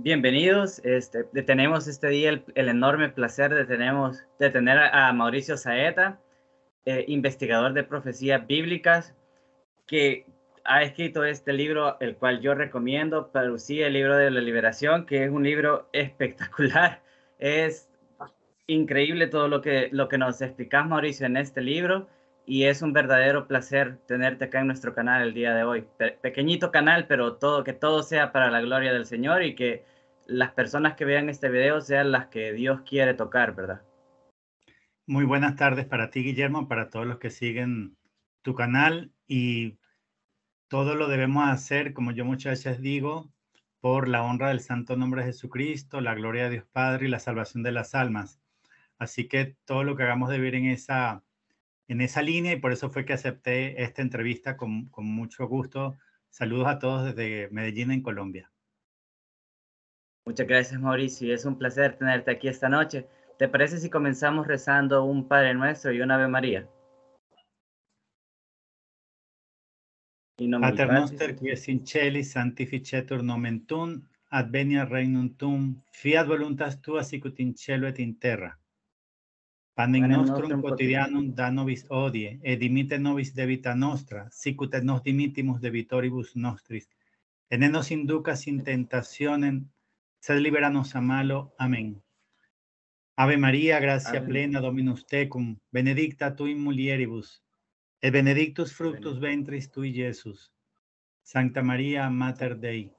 Bienvenidos. Tenemos este día el enorme placer de tener a Mauricio Saeta, investigador de profecías bíblicas, que ha escrito este libro, el cual yo recomiendo, Parousia, el libro de la liberación, que es un libro espectacular. Es increíble todo lo que nos explicas, Mauricio, en este libro, y es un verdadero placer tenerte acá en nuestro canal el día de hoy. Pequeñito canal, pero que todo sea para la gloria del Señor y que las personas que vean este video sean las que Dios quiere tocar, ¿verdad? Muy buenas tardes para ti, Guillermo, para todos los que siguen tu canal, y todo lo debemos hacer, como yo muchas veces digo, por la honra del santo nombre de Jesucristo, la gloria de Dios Padre y la salvación de las almas. Así que todo lo que hagamos debe ir en esa línea, y por eso fue que acepté esta entrevista con mucho gusto. Saludos a todos desde Medellín, en Colombia. Muchas gracias, Mauricio, y es un placer tenerte aquí esta noche. ¿Te parece si comenzamos rezando un Padre Nuestro y una Ave María? In nomine Pater Patris noster, et qui es Filii. in celis, sanctificetur nomen tuum, adveniat regnum tuum, fiat voluntas tua sicut in cielo et in terra. Panem Panem nostrum nostrum quotidianum da nobis hodie, et dimitte nobis debita nostra, sicut et nos dimittimus debitoribus nostris. Et ne nos inducas in tentationem, sed libera nos a malo. Amén. Ave María, gracia Ave plena, Dominus tecum, benedicta tu in mulieribus, et benedictus fructus ventris tui, Iesus. Sancta María, Mater Dei,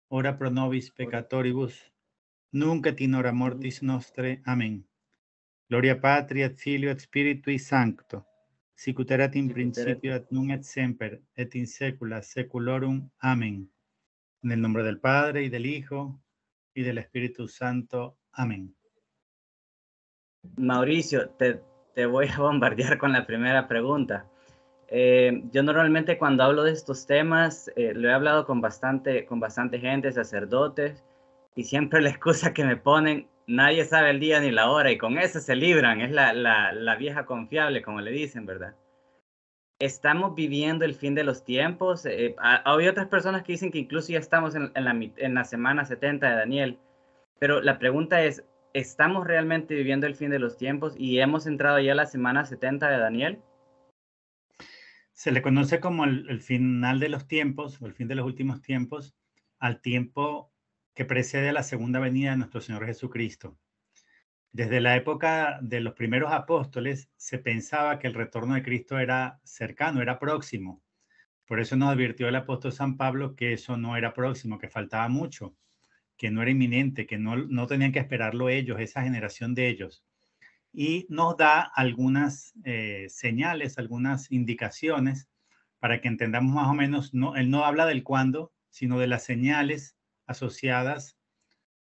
ora pro nobis peccatoribus, nunc et in hora mortis nostre. Amén. Gloria Patri et Filio et Spiritui Sancto, sicut erat in principio et nunc et semper et in saecula saeculorum. Amén. En el nombre del Padre y del Hijo y del Espíritu Santo. Amén. Mauricio, te voy a bombardear con la primera pregunta. Yo normalmente cuando hablo de estos temas, lo he hablado con bastante gente, sacerdotes, y siempre la excusa que me ponen, nadie sabe el día ni la hora, y con eso se libran, es la vieja confiable, como le dicen, ¿verdad? Estamos viviendo el fin de los tiempos. Hay otras personas que dicen que incluso ya estamos en la semana 70 de Daniel, pero la pregunta es, ¿estamos realmente viviendo el fin de los tiempos y hemos entrado ya a la semana 70 de Daniel? Se le conoce como el final de los tiempos, o el fin de los últimos tiempos, al tiempo que precede a la segunda venida de nuestro Señor Jesucristo. Desde la época de los primeros apóstoles se pensaba que el retorno de Cristo era cercano, era próximo. Por eso nos advirtió el apóstol San Pablo que eso no era próximo, que faltaba mucho, que no era inminente, que no tenían que esperarlo ellos, esa generación de ellos. Y nos da algunas señales, algunas indicaciones para que entendamos más o menos. Él no habla del cuándo, sino de las señales asociadas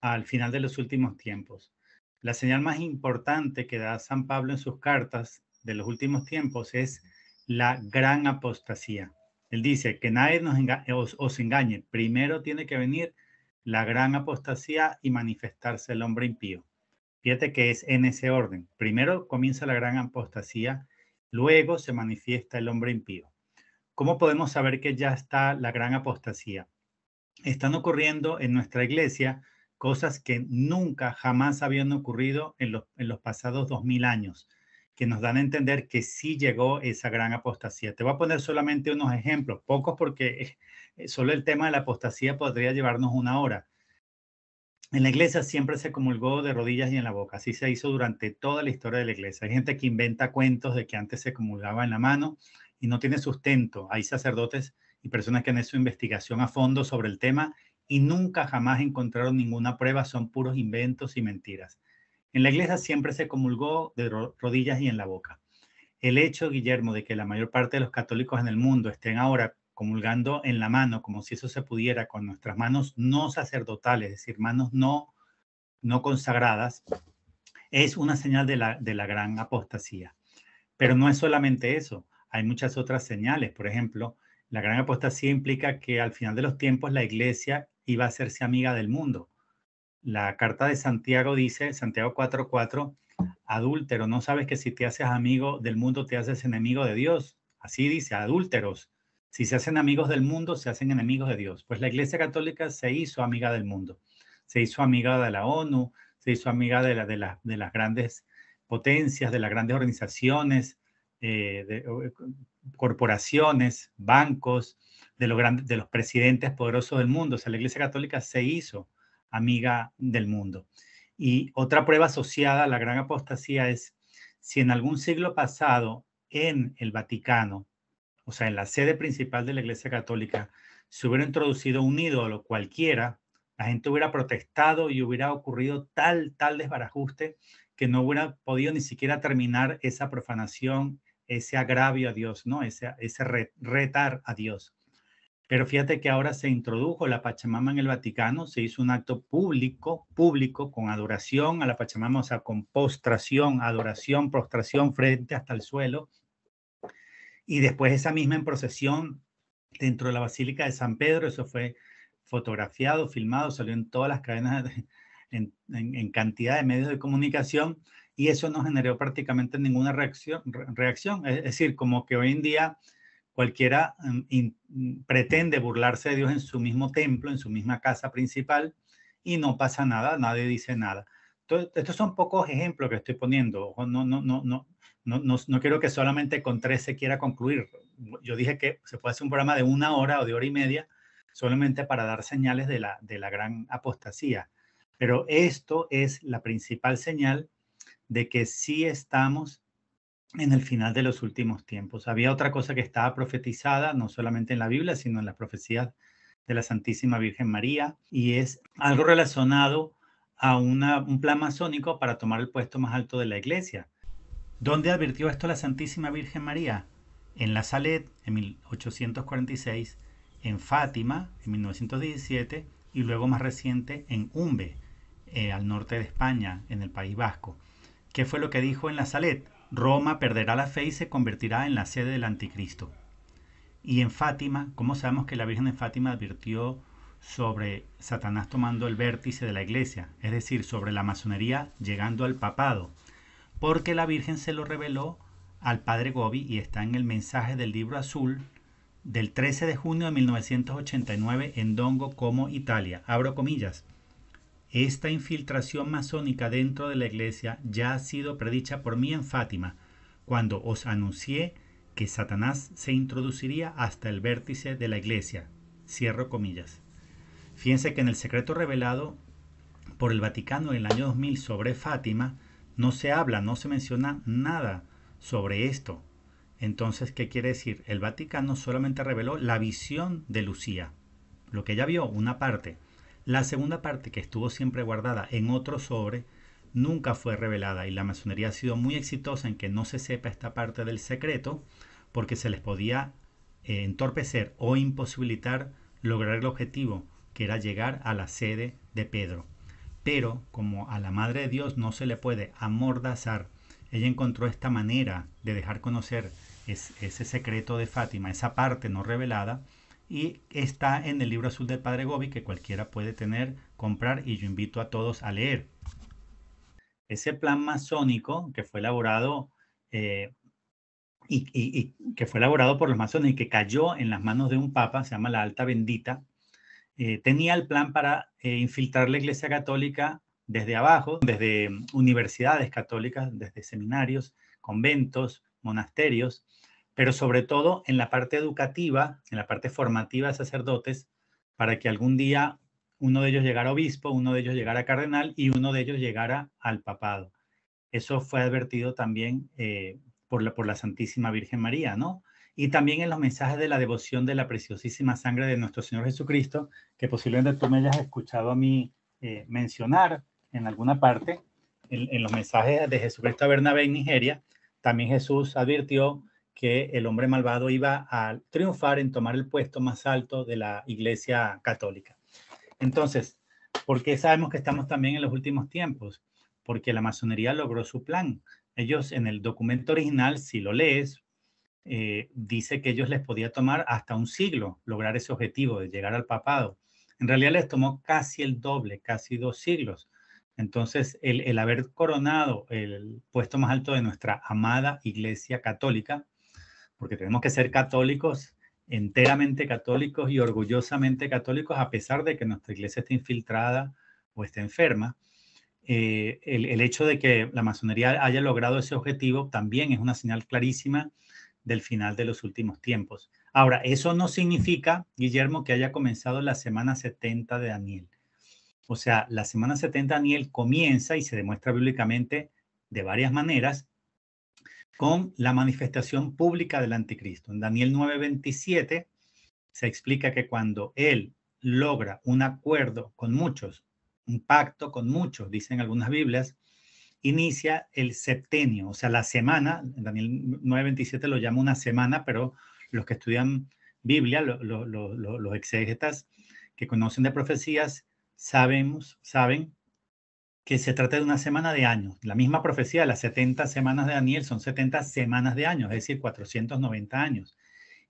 al final de los últimos tiempos. La señal más importante que da San Pablo en sus cartas de los últimos tiempos es la gran apostasía. Él dice que nadie os engañe. Primero tiene que venir la gran apostasía y manifestarse el hombre impío. Fíjate que es en ese orden. Primero comienza la gran apostasía, luego se manifiesta el hombre impío. ¿Cómo podemos saber que ya está la gran apostasía? Están ocurriendo en nuestra iglesia cosas que nunca, jamás habían ocurrido en los pasados 2000 años, que nos dan a entender que sí llegó esa gran apostasía. Te voy a poner solamente unos ejemplos, pocos, porque solo el tema de la apostasía podría llevarnos una hora. En la iglesia siempre se comulgó de rodillas y en la boca. Así se hizo durante toda la historia de la iglesia. Hay gente que inventa cuentos de que antes se comulgaba en la mano y no tiene sustento. Hay sacerdotes y personas que han hecho investigación a fondo sobre el tema y nunca jamás encontraron ninguna prueba. Son puros inventos y mentiras. En la iglesia siempre se comulgó de rodillas y en la boca. El hecho, Guillermo, de que la mayor parte de los católicos en el mundo estén ahora comulgando en la mano, como si eso se pudiera, con nuestras manos no sacerdotales, es decir, manos no consagradas, es una señal de la gran apostasía. Pero no es solamente eso, hay muchas otras señales. Por ejemplo, la gran apostasía implica que al final de los tiempos la iglesia iba a hacerse amiga del mundo. La carta de Santiago dice, Santiago 4:4, adúltero, ¿no sabes que si te haces amigo del mundo te haces enemigo de Dios? Así dice, adúlteros. Si se hacen amigos del mundo, se hacen enemigos de Dios. Pues la Iglesia Católica se hizo amiga del mundo. se hizo amiga de la ONU, se hizo amiga de las grandes potencias, de las grandes organizaciones, corporaciones, bancos, de los presidentes poderosos del mundo. O sea, la Iglesia Católica se hizo amiga del mundo. Y otra prueba asociada a la gran apostasía es si en algún siglo pasado en el Vaticano, o sea, en la sede principal de la Iglesia Católica, se hubiera introducido un ídolo cualquiera, la gente hubiera protestado y hubiera ocurrido tal desbarajuste que no hubiera podido ni siquiera terminar esa profanación, ese agravio a Dios, ¿no? Ese retar a Dios. Pero fíjate que ahora se introdujo la Pachamama en el Vaticano, se hizo un acto público, con adoración a la Pachamama, o sea, con postración, adoración, prostración frente hasta el suelo. Y después esa misma en procesión dentro de la Basílica de San Pedro, eso fue fotografiado, filmado, salió en todas las cadenas, en cantidad de medios de comunicación, y eso no generó prácticamente ninguna reacción. Es decir, como que hoy en día cualquiera pretende burlarse de Dios en su mismo templo, en su misma casa principal, y no pasa nada, nadie dice nada. Entonces, estos son pocos ejemplos que estoy poniendo. No quiero que solamente con 3 se quiera concluir. Yo dije que se puede hacer un programa de 1 hora o de 1 hora y media solamente para dar señales de la gran apostasía. Pero esto es la principal señal de que sí estamos en el final de los últimos tiempos. Había otra cosa que estaba profetizada, no solamente en la Biblia, sino en las profecías de la Santísima Virgen María, y es algo relacionado a un plan masónico para tomar el puesto más alto de la Iglesia. ¿Dónde advirtió esto la Santísima Virgen María? En La Salet, en 1846, en Fátima, en 1917, y luego más reciente en Umbe, al norte de España, en el País Vasco. ¿Qué fue lo que dijo en La Salet? Roma perderá la fe y se convertirá en la sede del anticristo. Y en Fátima, ¿cómo sabemos que la Virgen de Fátima advirtió sobre Satanás tomando el vértice de la iglesia? Es decir, sobre la masonería llegando al papado. Porque la Virgen se lo reveló al padre Gobi y está en el mensaje del libro azul del 13 de junio de 1989 en Dongo, Como, Italia. Abro comillas. Esta infiltración masónica dentro de la iglesia ya ha sido predicha por mí en Fátima, cuando os anuncié que Satanás se introduciría hasta el vértice de la iglesia. Cierro comillas. Fíjense que en el secreto revelado por el Vaticano en el año 2000 sobre Fátima, no se habla, no se menciona nada sobre esto. Entonces, ¿qué quiere decir? El Vaticano solamente reveló la visión de Lucía, lo que ella vio, una parte. La segunda parte, que estuvo siempre guardada en otro sobre, nunca fue revelada, y la masonería ha sido muy exitosa en que no se sepa esta parte del secreto porque se les podía entorpecer o imposibilitar lograr el objetivo, que era llegar a la sede de Pedro. Pero como a la Madre de Dios no se le puede amordazar, ella encontró esta manera de dejar conocer ese secreto de Fátima, esa parte no revelada, y está en el libro azul del padre Gobi, que cualquiera puede tener, comprar, y yo invito a todos a leer. Ese plan masónico que fue elaborado y que fue elaborado por los masones y que cayó en las manos de un papa, se llama la Alta Bendita, tenía el plan para infiltrar la Iglesia Católica desde abajo, desde universidades católicas, desde seminarios, conventos, monasterios, pero sobre todo en la parte educativa, en la parte formativa de sacerdotes, para que algún día uno de ellos llegara obispo, uno de ellos llegara cardenal y uno de ellos llegara al papado. Eso fue advertido también por la Santísima Virgen María, ¿no? Y también en los mensajes de la devoción de la preciosísima sangre de nuestro Señor Jesucristo, que posiblemente tú me hayas escuchado a mí mencionar en alguna parte, en los mensajes de Jesucristo a Bernabé en Nigeria, también Jesús advirtió que el hombre malvado iba a triunfar en tomar el puesto más alto de la Iglesia Católica. Entonces, ¿por qué sabemos que estamos también en los últimos tiempos? Porque la masonería logró su plan. Ellos en el documento original, si lo lees, dice que ellos les podía tomar hasta un siglo lograr ese objetivo de llegar al papado. En realidad les tomó casi el doble, casi 2 siglos. Entonces, el haber coronado el puesto más alto de nuestra amada Iglesia Católica, porque tenemos que ser católicos, enteramente católicos y orgullosamente católicos, a pesar de que nuestra iglesia esté infiltrada o está enferma. El hecho de que la masonería haya logrado ese objetivo también es una señal clarísima del final de los últimos tiempos. Ahora, eso no significa, Guillermo, que haya comenzado la semana 70 de Daniel. O sea, la semana 70 de Daniel comienza y se demuestra bíblicamente de varias maneras con la manifestación pública del anticristo. En Daniel 9:27 se explica que cuando él logra un acuerdo con muchos, un pacto con muchos, dicen algunas Biblias, inicia el septenio, o sea, la semana. Daniel 9:27 lo llama una semana, pero los que estudian Biblia, los exégetas que conocen de profecías, saben que se trata de una semana de años. La misma profecía, las 70 semanas de Daniel son 70 semanas de años, es decir, 490 años.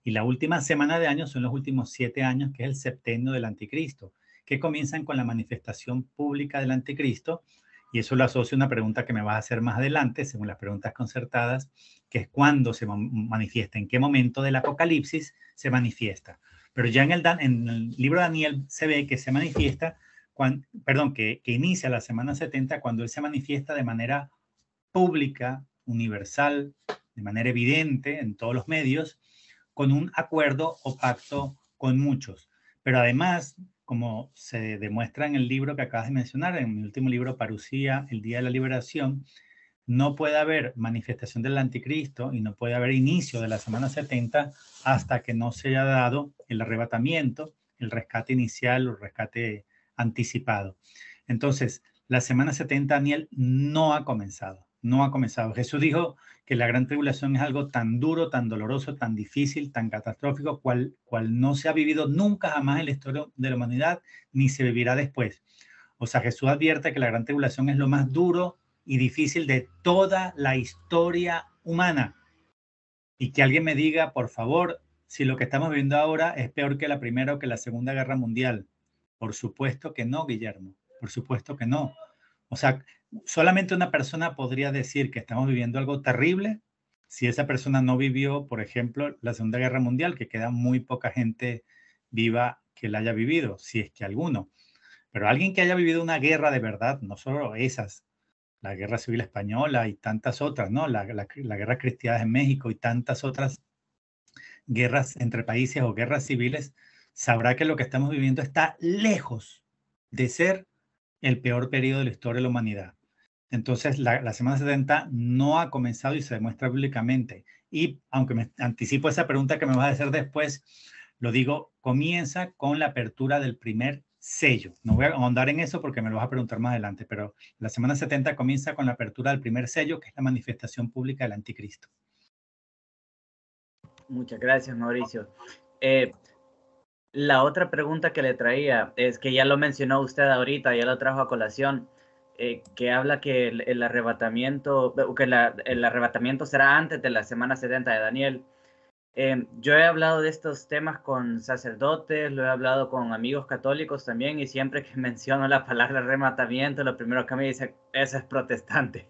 Y la última semana de años son los últimos 7 años, que es el septenio del anticristo, que comienzan con la manifestación pública del anticristo. Y eso lo asocio a una pregunta que me vas a hacer más adelante, según las preguntas concertadas, que es cuándo se manifiesta, en qué momento del Apocalipsis se manifiesta. Pero ya en el libro de Daniel se ve que se manifiesta, que inicia la semana 70 cuando él se manifiesta de manera pública, universal, de manera evidente en todos los medios, con un acuerdo o pacto con muchos. Pero además, como se demuestra en el libro que acabas de mencionar, en mi último libro, Parusía, el Día de la Liberación, no puede haber manifestación del anticristo y no puede haber inicio de la semana 70 hasta que no se haya dado el arrebatamiento, el rescate inicial o rescate anticipado. Entonces, la semana 70, Daniel, no ha comenzado. No ha comenzado. Jesús dijo que la gran tribulación es algo tan duro, tan doloroso, tan difícil, tan catastrófico, cual no se ha vivido nunca jamás en la historia de la humanidad, ni se vivirá después. O sea, Jesús advierte que la gran tribulación es lo más duro y difícil de toda la historia humana. Y que alguien me diga, por favor, si lo que estamos viviendo ahora es peor que la Primera o que la Segunda Guerra Mundial. Por supuesto que no, Guillermo. Por supuesto que no. O sea, solamente una persona podría decir que estamos viviendo algo terrible si esa persona no vivió, por ejemplo, la Segunda Guerra Mundial, que queda muy poca gente viva que la haya vivido, si es que alguno. Pero alguien que haya vivido una guerra de verdad, no solo esas, la Guerra Civil Española y tantas otras, ¿no? La Guerra Cristiana en México y tantas otras guerras entre países o guerras civiles, sabrá que lo que estamos viviendo está lejos de ser el peor periodo de la historia de la humanidad. Entonces, la semana 70 no ha comenzado y se demuestra públicamente. Y aunque me anticipo esa pregunta que me vas a hacer después, lo digo, comienza con la apertura del primer sello. No voy a ahondar en eso porque me lo vas a preguntar más adelante, pero la semana 70 comienza con la apertura del primer sello, que es la manifestación pública del anticristo. Muchas gracias, Mauricio. La otra pregunta que le traía es que ya lo mencionó usted ahorita, ya lo trajo a colación, que habla que el arrebatamiento, el arrebatamiento será antes de la semana 70 de Daniel. Yo he hablado de estos temas con sacerdotes, lo he hablado con amigos católicos también, y siempre que menciono la palabra arrebatamiento, lo primero que me dice, eso es protestante.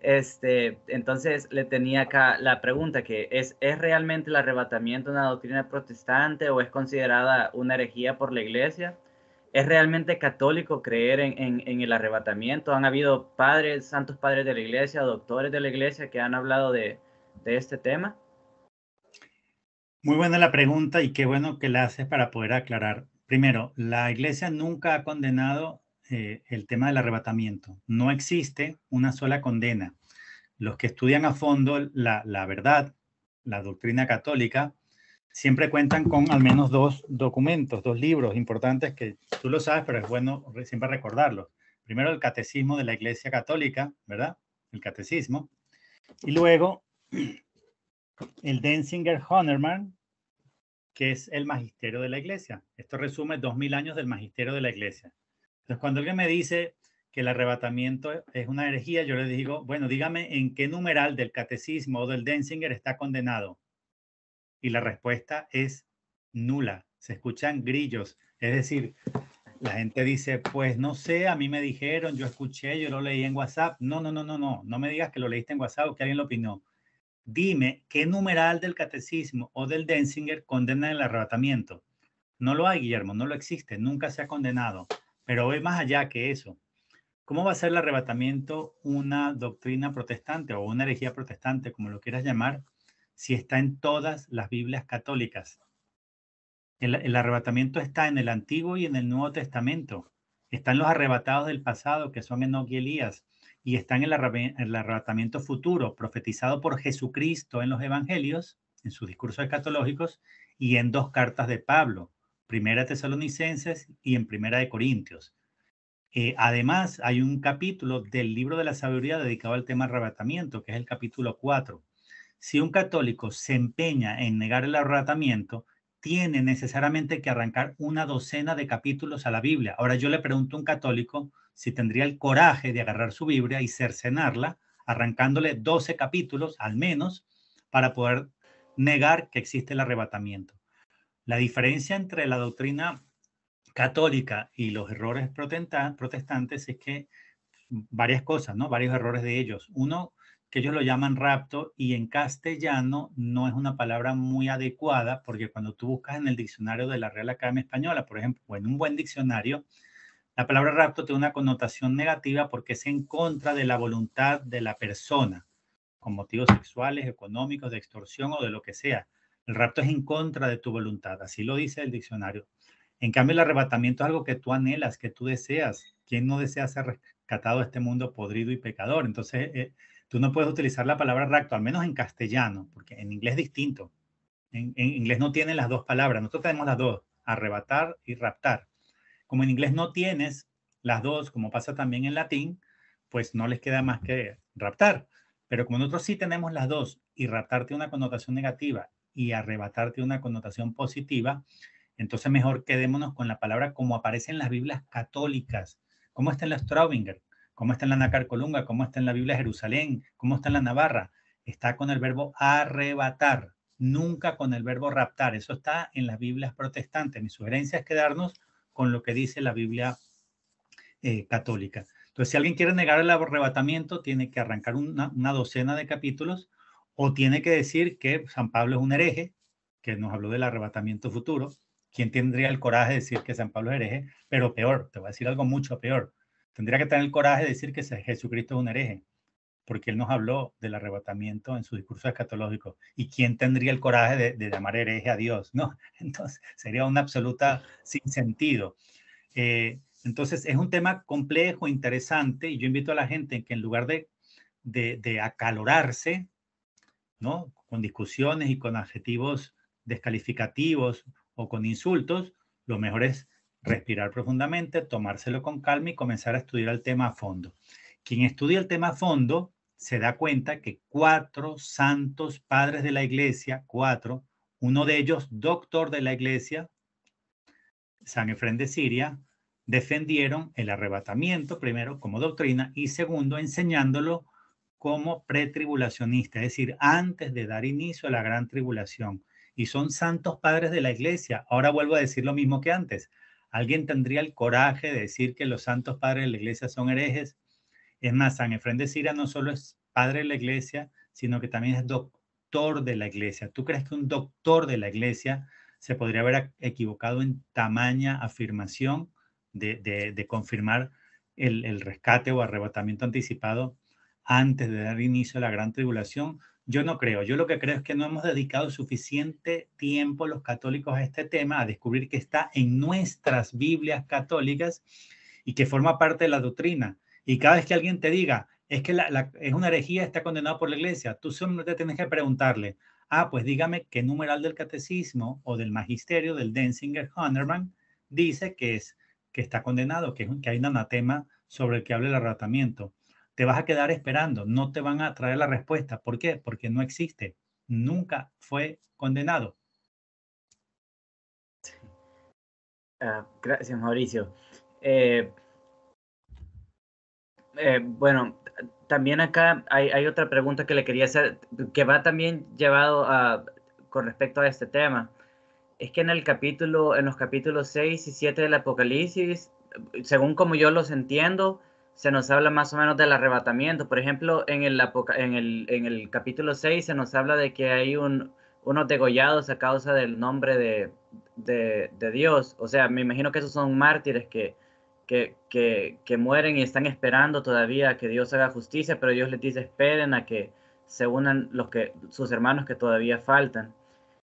Entonces le tenía acá la pregunta, que ¿es realmente el arrebatamiento una doctrina protestante o es considerada una herejía por la iglesia? ¿Es realmente católico creer en el arrebatamiento? ¿Han habido padres, santos padres de la iglesia, doctores de la iglesia que han hablado de este tema? Muy buena la pregunta y qué bueno que la haces para poder aclarar. Primero, la iglesia nunca ha condenado el tema del arrebatamiento. No existe una sola condena. Los que estudian a fondo la verdad, la doctrina católica, siempre cuentan con al menos 2 documentos, 2 libros importantes que tú lo sabes, pero es bueno siempre recordarlos. Primero, el Catecismo de la Iglesia Católica, ¿verdad? El Catecismo. Y luego, el Denzinger-Honerman, que es el magisterio de la Iglesia. Esto resume 2000 años del magisterio de la Iglesia. Entonces, cuando alguien me dice que el arrebatamiento es una herejía, yo le digo, bueno, dígame en qué numeral del catecismo o del Denzinger está condenado. Y la respuesta es nula. Se escuchan grillos. Es decir, la gente dice, pues no sé, a mí me dijeron, yo escuché, yo lo leí en WhatsApp. No me digas que lo leíste en WhatsApp o que alguien lo opinó. Dime qué numeral del catecismo o del Denzinger condena el arrebatamiento. No lo hay, Guillermo, no lo existe, nunca se ha condenado. Pero voy más allá que eso. ¿Cómo va a ser el arrebatamiento una doctrina protestante o una herejía protestante, como lo quieras llamar, si está en todas las Biblias católicas? El arrebatamiento está en el Antiguo y en el Nuevo Testamento. Están los arrebatados del pasado, que son Enoc y Elías, y está en el arrebatamiento futuro, profetizado por Jesucristo en los Evangelios, en sus discursos escatológicos, y en dos cartas de Pablo, Primera de Tesalonicenses y en Primera de Corintios. Además, hay un capítulo del libro de la sabiduría dedicado al tema arrebatamiento, que es el capítulo 4. Si un católico se empeña en negar el arrebatamiento, tiene necesariamente que arrancar una docena de capítulos a la Biblia. Ahora yo le pregunto a un católico si tendría el coraje de agarrar su Biblia y cercenarla, arrancándole 12 capítulos al menos, para poder negar que existe el arrebatamiento. La diferencia entre la doctrina católica y los errores protestantes es que varias cosas, ¿no? Varios errores de ellos. Uno, que ellos lo llaman rapto y en castellano no es una palabra muy adecuada porque cuando tú buscas en el diccionario de la Real Academia Española, por ejemplo, o en un buen diccionario, la palabra rapto tiene una connotación negativa porque es en contra de la voluntad de la persona, con motivos sexuales, económicos, de extorsión o de lo que sea. El rapto es en contra de tu voluntad, así lo dice el diccionario. En cambio, el arrebatamiento es algo que tú anhelas, que tú deseas. ¿Quién no desea ser rescatado de este mundo podrido y pecador? Entonces, tú no puedes utilizar la palabra rapto, al menos en castellano, porque en inglés es distinto. En inglés no tienen las dos palabras. Nosotros tenemos las dos, arrebatar y raptar. Como en inglés no tienes las dos, como pasa también en latín, pues no les queda más que raptar. Pero como nosotros sí tenemos las dos y raptar tiene una connotación negativa y arrebatar tiene una connotación positiva, entonces mejor quedémonos con la palabra como aparece en las Biblias católicas, como está en la Straubinger, como está en la Nácar Colunga, como está en la Biblia de Jerusalén, como está en la Navarra. Está con el verbo arrebatar, nunca con el verbo raptar. Eso está en las Biblias protestantes. Mi sugerencia es quedarnos con lo que dice la Biblia católica. Entonces, si alguien quiere negar el arrebatamiento, tiene que arrancar una docena de capítulos o tiene que decir que San Pablo es un hereje, que nos habló del arrebatamiento futuro. ¿Quién tendría el coraje de decir que San Pablo es hereje? Pero peor, te voy a decir algo mucho peor. Tendría que tener el coraje de decir que Jesucristo es un hereje, porque él nos habló del arrebatamiento en su discurso escatológico. ¿Y quién tendría el coraje de llamar hereje a Dios? No, entonces sería una absoluta sin sentido. Entonces es un tema complejo, interesante, y yo invito a la gente que en lugar de acalorarse, ¿no? Con discusiones y con adjetivos descalificativos o con insultos, lo mejor es respirar profundamente, tomárselo con calma y comenzar a estudiar el tema a fondo. Quien estudia el tema a fondo se da cuenta que 4 santos padres de la iglesia, 4, uno de ellos doctor de la iglesia, San Efrén de Siria, defendieron el arrebatamiento, primero, como doctrina, y segundo, enseñándolo como pretribulacionista, es decir, antes de dar inicio a la gran tribulación. Y son santos padres de la iglesia. Ahora vuelvo a decir lo mismo que antes. ¿Alguien tendría el coraje de decir que los santos padres de la iglesia son herejes? Es más, San Efrén de Siria no solo es padre de la iglesia, sino que también es doctor de la iglesia. ¿Tú crees que un doctor de la iglesia se podría haber equivocado en tamaña afirmación de confirmar el rescate o arrebatamiento anticipado antes de dar inicio a la gran tribulación? Yo no creo. Yo lo que creo es que no hemos dedicado suficiente tiempo los católicos a este tema, a descubrir que está en nuestras Biblias católicas y que forma parte de la doctrina. Y cada vez que alguien te diga, es que es una herejía, está condenado por la iglesia, tú solamente tienes que preguntarle, pues dígame qué numeral del catecismo o del magisterio del Denzinger Honerman dice que está condenado, que hay un anatema sobre el que habla el arrebatamiento. Te vas a quedar esperando, no te van a traer la respuesta. ¿Por qué? Porque no existe. Nunca fue condenado. Gracias, Mauricio. Bueno, también acá hay otra pregunta que le quería hacer, que va también llevado con respecto a este tema. Es que en los capítulos 6 y 7 del Apocalipsis, según como yo los entiendo, se nos habla más o menos del arrebatamiento. Por ejemplo, en el capítulo 6 se nos habla de que hay unos degollados a causa del nombre de Dios. O sea, me imagino que esos son mártires que mueren y están esperando todavía que Dios haga justicia, pero Dios les dice, esperen a que se unan sus hermanos que todavía faltan.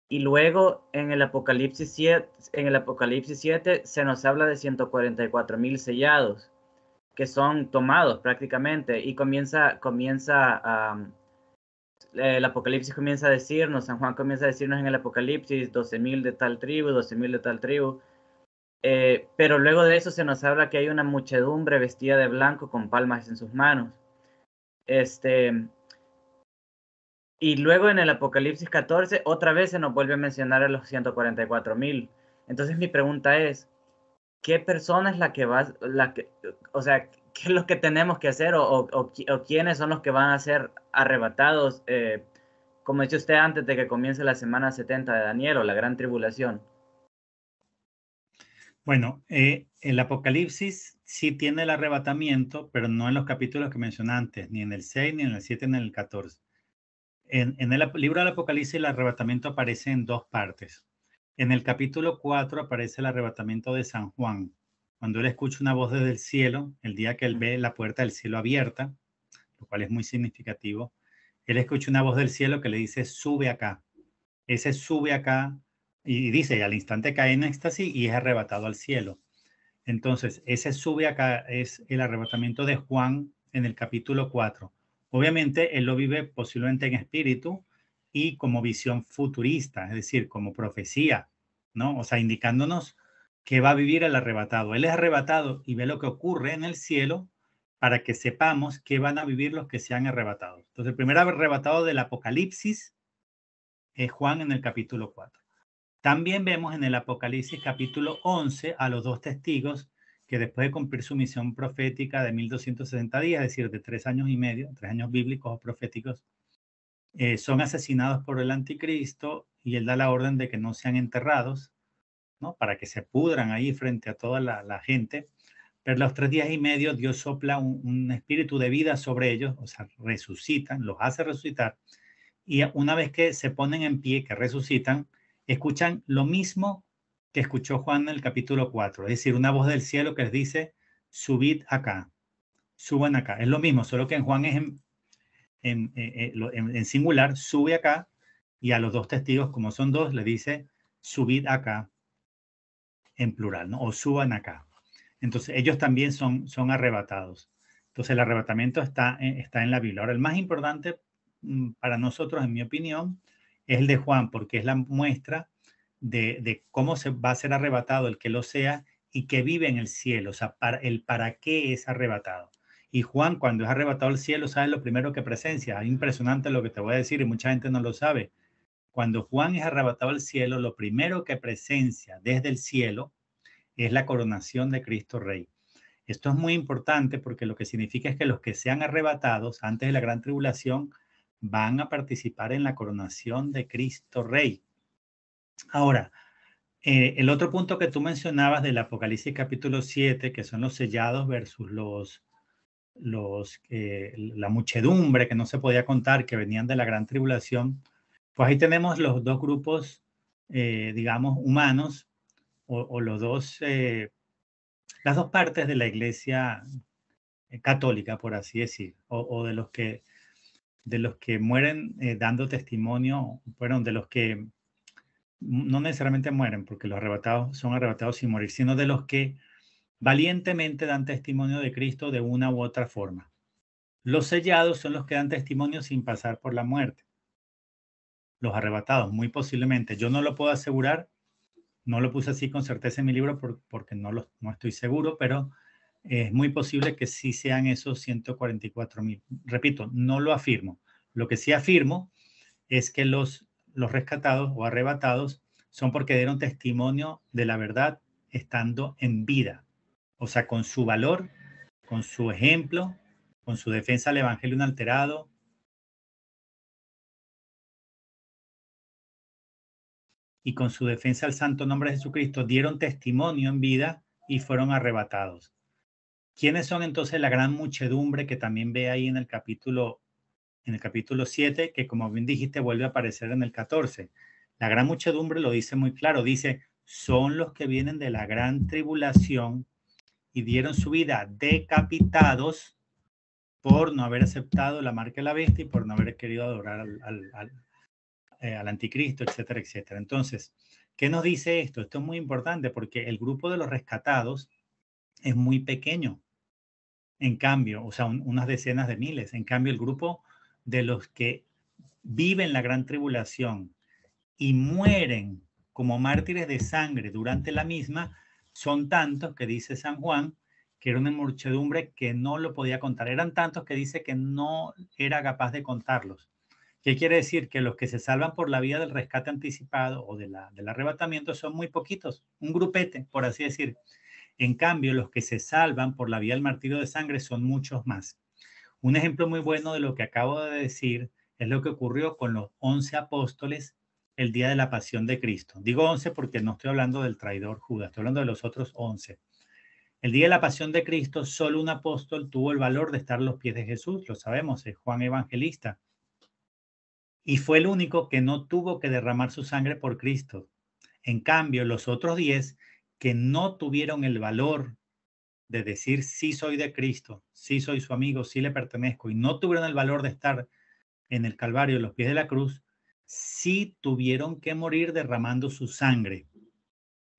Y luego en el Apocalipsis 7 se nos habla de 144,000 sellados que son tomados prácticamente, y el Apocalipsis comienza a decirnos, San Juan comienza a decirnos en el Apocalipsis 12,000 de tal tribu, 12,000 de tal tribu. Pero luego de eso se nos habla que hay una muchedumbre vestida de blanco con palmas en sus manos. Y luego en el Apocalipsis 14 otra vez se nos vuelve a mencionar a los 144,000. Entonces mi pregunta es, ¿qué persona es o sea, qué es lo que tenemos que hacer o quiénes son los que van a ser arrebatados, como dice usted, antes de que comience la semana 70 de Daniel o la gran tribulación? Bueno, el Apocalipsis sí tiene el arrebatamiento, pero no en los capítulos que mencioné antes, ni en el 6, ni en el 7, ni en el 14. En el libro del Apocalipsis el arrebatamiento aparece en dos partes. En el capítulo 4 aparece el arrebatamiento de San Juan, cuando él escucha una voz desde el cielo, el día que él ve la puerta del cielo abierta, lo cual es muy significativo. Él escucha una voz del cielo que le dice, sube acá. Ese sube acá, y dice, y al instante cae en éxtasis y es arrebatado al cielo. Entonces, ese sube acá es el arrebatamiento de Juan en el capítulo 4. Obviamente, él lo vive posiblemente en espíritu y como visión futurista, es decir, como profecía, ¿no? O sea, indicándonos que va a vivir el arrebatado. Él es arrebatado y ve lo que ocurre en el cielo para que sepamos qué van a vivir los que sean arrebatados. Entonces, el primer arrebatado del Apocalipsis es Juan en el capítulo 4. También vemos en el Apocalipsis capítulo 11 a los dos testigos que después de cumplir su misión profética de 1260 días, es decir, de 3 años y medio, 3 años bíblicos o proféticos, son asesinados por el anticristo y él da la orden de que no sean enterrados, ¿no? Para que se pudran ahí frente a toda la gente. Pero los 3 días y medio Dios sopla un espíritu de vida sobre ellos, o sea, resucitan, los hace resucitar. Y una vez que se ponen en pie, que resucitan, escuchan lo mismo que escuchó Juan en el capítulo 4, es decir, una voz del cielo que les dice, subid acá, suban acá. Es lo mismo, solo que en Juan es en singular, sube acá, y a los dos testigos, como son dos, le dice, subid acá, en plural, ¿no? O suban acá. Entonces, ellos también son arrebatados. Entonces, el arrebatamiento está en la Biblia. Ahora, el más importante para nosotros, en mi opinión, es el de Juan, porque es la muestra de cómo se va a ser arrebatado el que lo sea y que vive en el cielo, o sea, para qué es arrebatado. Y Juan, cuando es arrebatado al cielo, ¿sabes lo primero que presencia? Es impresionante lo que te voy a decir y mucha gente no lo sabe. Cuando Juan es arrebatado al cielo, lo primero que presencia desde el cielo es la coronación de Cristo Rey. Esto es muy importante porque lo que significa es que los que sean arrebatados antes de la gran tribulación van a participar en la coronación de Cristo Rey. Ahora, el otro punto que tú mencionabas del Apocalipsis capítulo 7, que son los sellados versus la muchedumbre que no se podía contar, que venían de la gran tribulación, pues ahí tenemos los dos grupos, digamos, humanos, o los dos, las dos partes de la iglesia católica, por así decir, o de los que mueren dando testimonio, bueno, de los que no necesariamente mueren, porque los arrebatados son arrebatados sin morir, sino de los que valientemente dan testimonio de Cristo de una u otra forma. Los sellados son los que dan testimonio sin pasar por la muerte. Los arrebatados, muy posiblemente. Yo no lo puedo asegurar, no lo puse así con certeza en mi libro porque no estoy seguro, pero es muy posible que sí sean esos 144,000. Repito, no lo afirmo. Lo que sí afirmo es que los rescatados o arrebatados son porque dieron testimonio de la verdad estando en vida. O sea, con su valor, con su ejemplo, con su defensa al evangelio inalterado, y con su defensa al santo nombre de Jesucristo, dieron testimonio en vida y fueron arrebatados. ¿Quiénes son entonces la gran muchedumbre que también ve ahí en el capítulo 7, que como bien dijiste vuelve a aparecer en el 14? La gran muchedumbre lo dice muy claro, dice, son los que vienen de la gran tribulación y dieron su vida decapitados por no haber aceptado la marca de la bestia y por no haber querido adorar al anticristo, etcétera, etcétera. Entonces, ¿qué nos dice esto? Esto es muy importante porque el grupo de los rescatados es muy pequeño. En cambio, o sea, unas decenas de miles. En cambio, el grupo de los que viven la gran tribulación y mueren como mártires de sangre durante la misma, son tantos que dice San Juan que era una muchedumbre que no lo podía contar. Eran tantos que dice que no era capaz de contarlos. ¿Qué quiere decir? Que los que se salvan por la vía del rescate anticipado o del arrebatamiento son muy poquitos, un grupete, por así decir. En cambio, los que se salvan por la vía del martirio de sangre son muchos más. Un ejemplo muy bueno de lo que acabo de decir es lo que ocurrió con los 11 apóstoles el día de la pasión de Cristo. Digo 11 porque no estoy hablando del traidor Judas, estoy hablando de los otros 11. El día de la pasión de Cristo, solo un apóstol tuvo el valor de estar a los pies de Jesús, lo sabemos, es Juan Evangelista. Y fue el único que no tuvo que derramar su sangre por Cristo. En cambio, los otros 10 que no tuvieron el valor de decir sí soy de Cristo, sí soy su amigo, sí le pertenezco, y no tuvieron el valor de estar en el Calvario, a los pies de la cruz, sí tuvieron que morir derramando su sangre.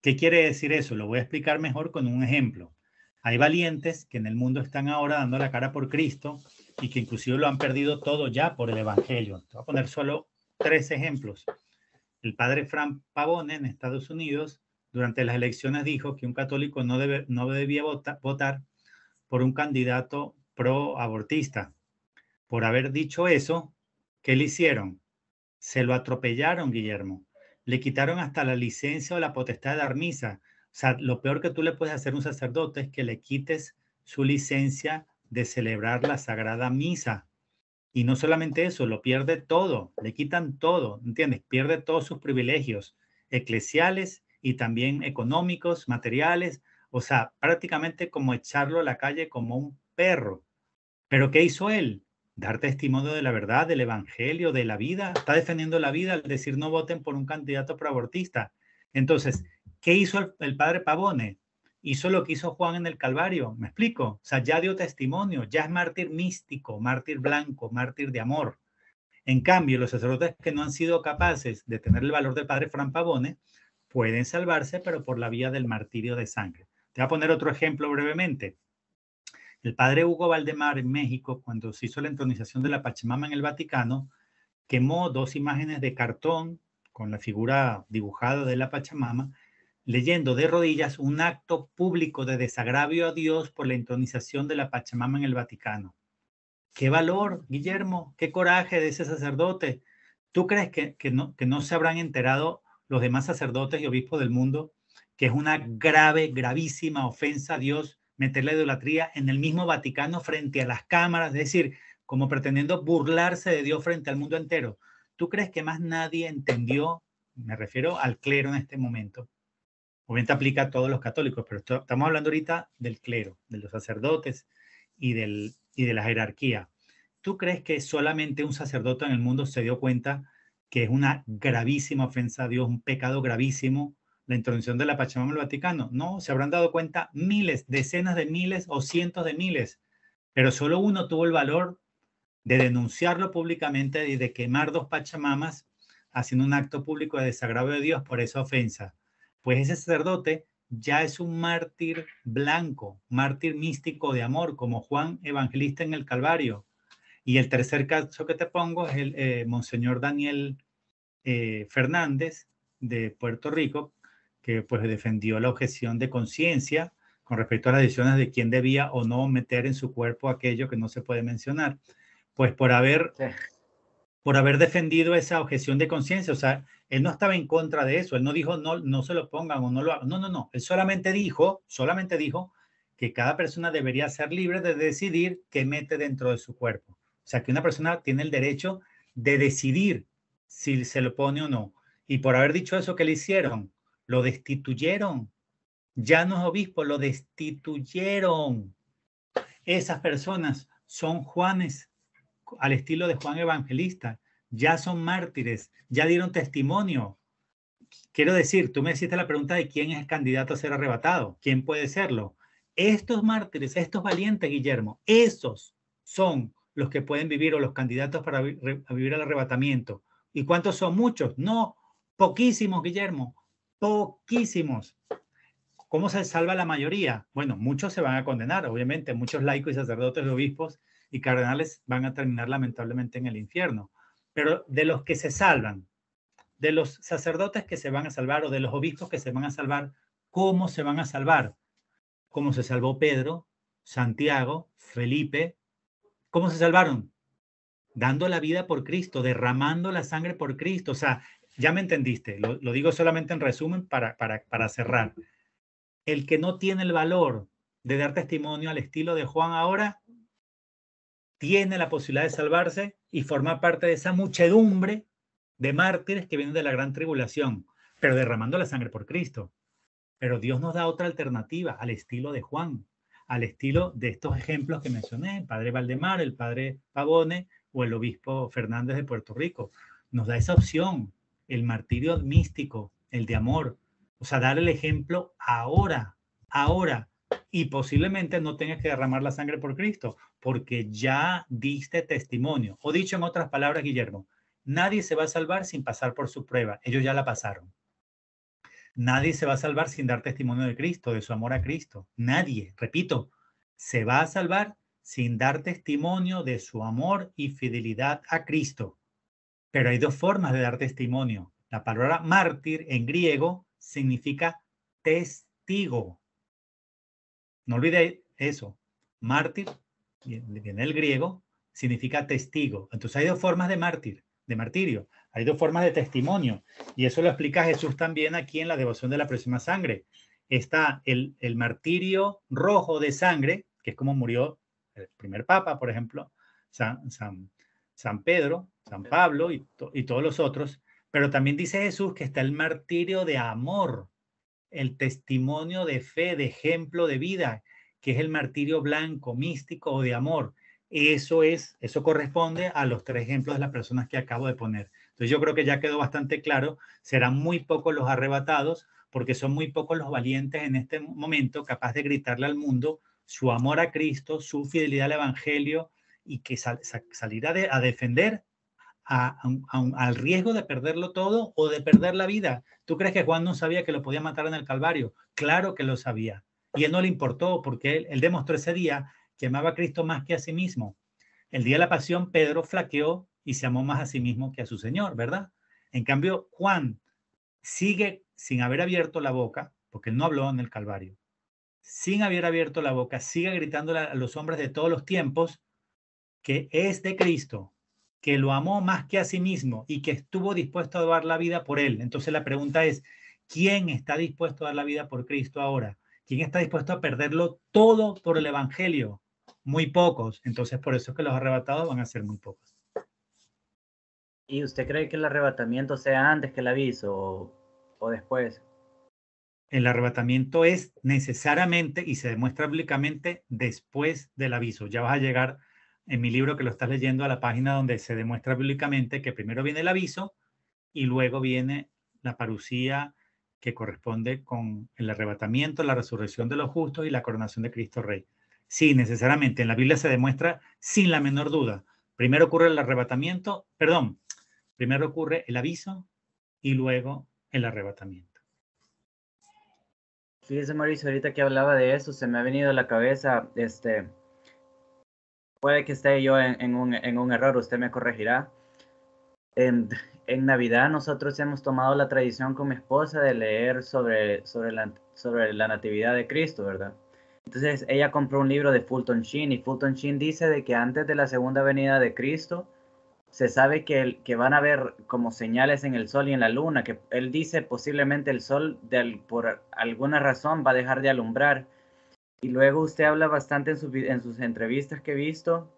¿Qué quiere decir eso? Lo voy a explicar mejor con un ejemplo. Hay valientes que en el mundo están ahora dando la cara por Cristo y que inclusive lo han perdido todo ya por el Evangelio. Te voy a poner solo 3 ejemplos. El padre Frank Pavone en Estados Unidos, durante las elecciones dijo que un católico no debía votar por un candidato pro-abortista. Por haber dicho eso, ¿qué le hicieron? Se lo atropellaron, Guillermo. Le quitaron hasta la licencia o la potestad de dar misa. O sea, lo peor que tú le puedes hacer a un sacerdote es que le quites su licencia de celebrar la Sagrada Misa. Y no solamente eso, lo pierde todo, le quitan todo, ¿entiendes? Pierde todos sus privilegios eclesiales y también económicos, materiales. O sea, prácticamente como echarlo a la calle como un perro. ¿Pero qué hizo él? Dar testimonio de la verdad, del evangelio, de la vida. Está defendiendo la vida al decir no voten por un candidato proabortista. Entonces, ¿qué hizo el padre Pavone? Hizo lo que hizo Juan en el Calvario. ¿Me explico? O sea, ya dio testimonio, ya es mártir místico, mártir blanco, mártir de amor. En cambio, los sacerdotes que no han sido capaces de tener el valor del padre Fran Pavone pueden salvarse, pero por la vía del martirio de sangre. Te voy a poner otro ejemplo brevemente. El padre Hugo Valdemar en México, cuando se hizo la entronización de la Pachamama en el Vaticano, quemó 2 imágenes de cartón con la figura dibujada de la Pachamama, leyendo de rodillas un acto público de desagravio a Dios por la entronización de la Pachamama en el Vaticano. ¡Qué valor, Guillermo! ¡Qué coraje de ese sacerdote! ¿Tú crees que no se habrán enterado los demás sacerdotes y obispos del mundo que es una gravísima ofensa a Dios meter la idolatría en el mismo Vaticano frente a las cámaras, es decir, como pretendiendo burlarse de Dios frente al mundo entero? ¿Tú crees que más nadie entendió? Me refiero al clero en este momento. Obviamente aplica a todos los católicos, pero estamos hablando ahorita del clero, de los sacerdotes y de la jerarquía. ¿Tú crees que solamente un sacerdote en el mundo se dio cuenta que es una gravísima ofensa a Dios, un pecado gravísimo, la intromisión de la Pachamama en el Vaticano? No, se habrán dado cuenta miles, decenas de miles o cientos de miles, pero solo uno tuvo el valor de denunciarlo públicamente y de quemar 2 Pachamamas haciendo un acto público de desagravio de Dios por esa ofensa. Pues ese sacerdote ya es un mártir blanco, mártir místico de amor, como Juan Evangelista en el Calvario. Y el tercer caso que te pongo es el Monseñor Daniel Fernández de Puerto Rico, que pues defendió la objeción de conciencia con respecto a las decisiones de quién debía o no meter en su cuerpo aquello que no se puede mencionar, pues por haber defendido esa objeción de conciencia. O sea, él no estaba en contra de eso, él no dijo no se lo pongan o no lo hagan, no, él solamente dijo que cada persona debería ser libre de decidir qué mete dentro de su cuerpo. O sea, que una persona tiene el derecho de decidir si se lo pone o no. Y por haber dicho eso, ¿qué le hicieron? Lo destituyeron. Ya no es obispo, lo destituyeron. Esas personas son Juanes, al estilo de Juan Evangelista. Ya son mártires, ya dieron testimonio. Quiero decir, tú me hiciste la pregunta de quién es el candidato a ser arrebatado. ¿Quién puede serlo? Estos mártires, estos valientes, Guillermo, esos son los que pueden vivir o los candidatos para vivir el arrebatamiento. ¿Y cuántos son? Muchos. No, poquísimos, Guillermo, poquísimos. ¿Cómo se salva la mayoría? Bueno, muchos se van a condenar, obviamente, muchos laicos y sacerdotes, obispos y cardenales van a terminar lamentablemente en el infierno. Pero de los que se salvan, de los sacerdotes que se van a salvar o de los obispos que se van a salvar, ¿cómo se van a salvar? Como se salvó Pedro, Santiago, Felipe. ¿Cómo se salvaron? Dando la vida por Cristo, derramando la sangre por Cristo. O sea, ya me entendiste, lo digo solamente en resumen para cerrar. El que no tiene el valor de dar testimonio al estilo de Juan ahora, tiene la posibilidad de salvarse y formar parte de esa muchedumbre de mártires que vienen de la gran tribulación, pero derramando la sangre por Cristo. Pero Dios nos da otra alternativa al estilo de Juan, al estilo de estos ejemplos que mencioné, el padre Valdemar, el padre Pavone o el obispo Fernández de Puerto Rico. Nos da esa opción, el martirio místico, el de amor. O sea, dar el ejemplo ahora, y posiblemente no tengas que derramar la sangre por Cristo, porque ya diste testimonio. O dicho en otras palabras, Guillermo, nadie se va a salvar sin pasar por su prueba. Ellos ya la pasaron. Nadie se va a salvar sin dar testimonio de Cristo, de su amor a Cristo. Nadie, repito, se va a salvar sin dar testimonio de su amor y fidelidad a Cristo. Pero hay dos formas de dar testimonio. La palabra mártir en griego significa testigo. No olvide eso. Mártir, viene del griego, significa testigo. Entonces hay dos formas de martirio. Hay dos formas de testimonio. Y eso lo explica Jesús también aquí en la devoción de la próxima sangre. Está el martirio rojo de sangre, que es como murió el primer papa, por ejemplo, San Pedro, San Pablo y todos los otros. Pero también dice Jesús que está el martirio de amor, el testimonio de fe, de ejemplo de vida, que es el martirio blanco, místico o de amor. Eso corresponde a los tres ejemplos de las personas que acabo de poner. Entonces yo creo que ya quedó bastante claro, serán muy pocos los arrebatados, porque son muy pocos los valientes en este momento capaz de gritarle al mundo su amor a Cristo, su fidelidad al Evangelio y que salir a defender al riesgo de perderlo todo o de perder la vida. ¿Tú crees que Juan no sabía que lo podía matar en el Calvario? Claro que lo sabía. Y él no le importó porque él demostró ese día que amaba a Cristo más que a sí mismo. El día de la pasión, Pedro flaqueó y se amó más a sí mismo que a su Señor, ¿verdad? En cambio, Juan sigue sin haber abierto la boca, porque él no habló en el Calvario, sin haber abierto la boca, sigue gritándole a los hombres de todos los tiempos que es de Cristo, que lo amó más que a sí mismo y que estuvo dispuesto a dar la vida por él. Entonces la pregunta es, ¿quién está dispuesto a dar la vida por Cristo ahora? ¿Quién está dispuesto a perderlo todo por el Evangelio? Muy pocos. Entonces por eso es que los arrebatados van a ser muy pocos. ¿Y usted cree que el arrebatamiento sea antes que el aviso o después? El arrebatamiento es necesariamente y se demuestra bíblicamente después del aviso. Ya vas a llegar en mi libro que lo estás leyendo a la página donde se demuestra bíblicamente que primero viene el aviso y luego viene la parucía que corresponde con el arrebatamiento, la resurrección de los justos y la coronación de Cristo Rey. Sí, necesariamente, en la Biblia se demuestra sin la menor duda. Primero ocurre el arrebatamiento, primero ocurre el aviso y luego el arrebatamiento. Fíjese, Mauricio, ahorita que hablaba de eso, se me ha venido a la cabeza, puede que esté yo en un error, usted me corregirá. En Navidad nosotros hemos tomado la tradición con mi esposa de leer sobre la Natividad de Cristo, ¿verdad? Entonces ella compró un libro de Fulton Sheen y Fulton Sheen dice de que antes de la segunda venida de Cristo se sabe que van a haber como señales en el sol y en la luna, que él dice posiblemente el sol por alguna razón va a dejar de alumbrar. Y luego usted habla bastante en sus entrevistas que he visto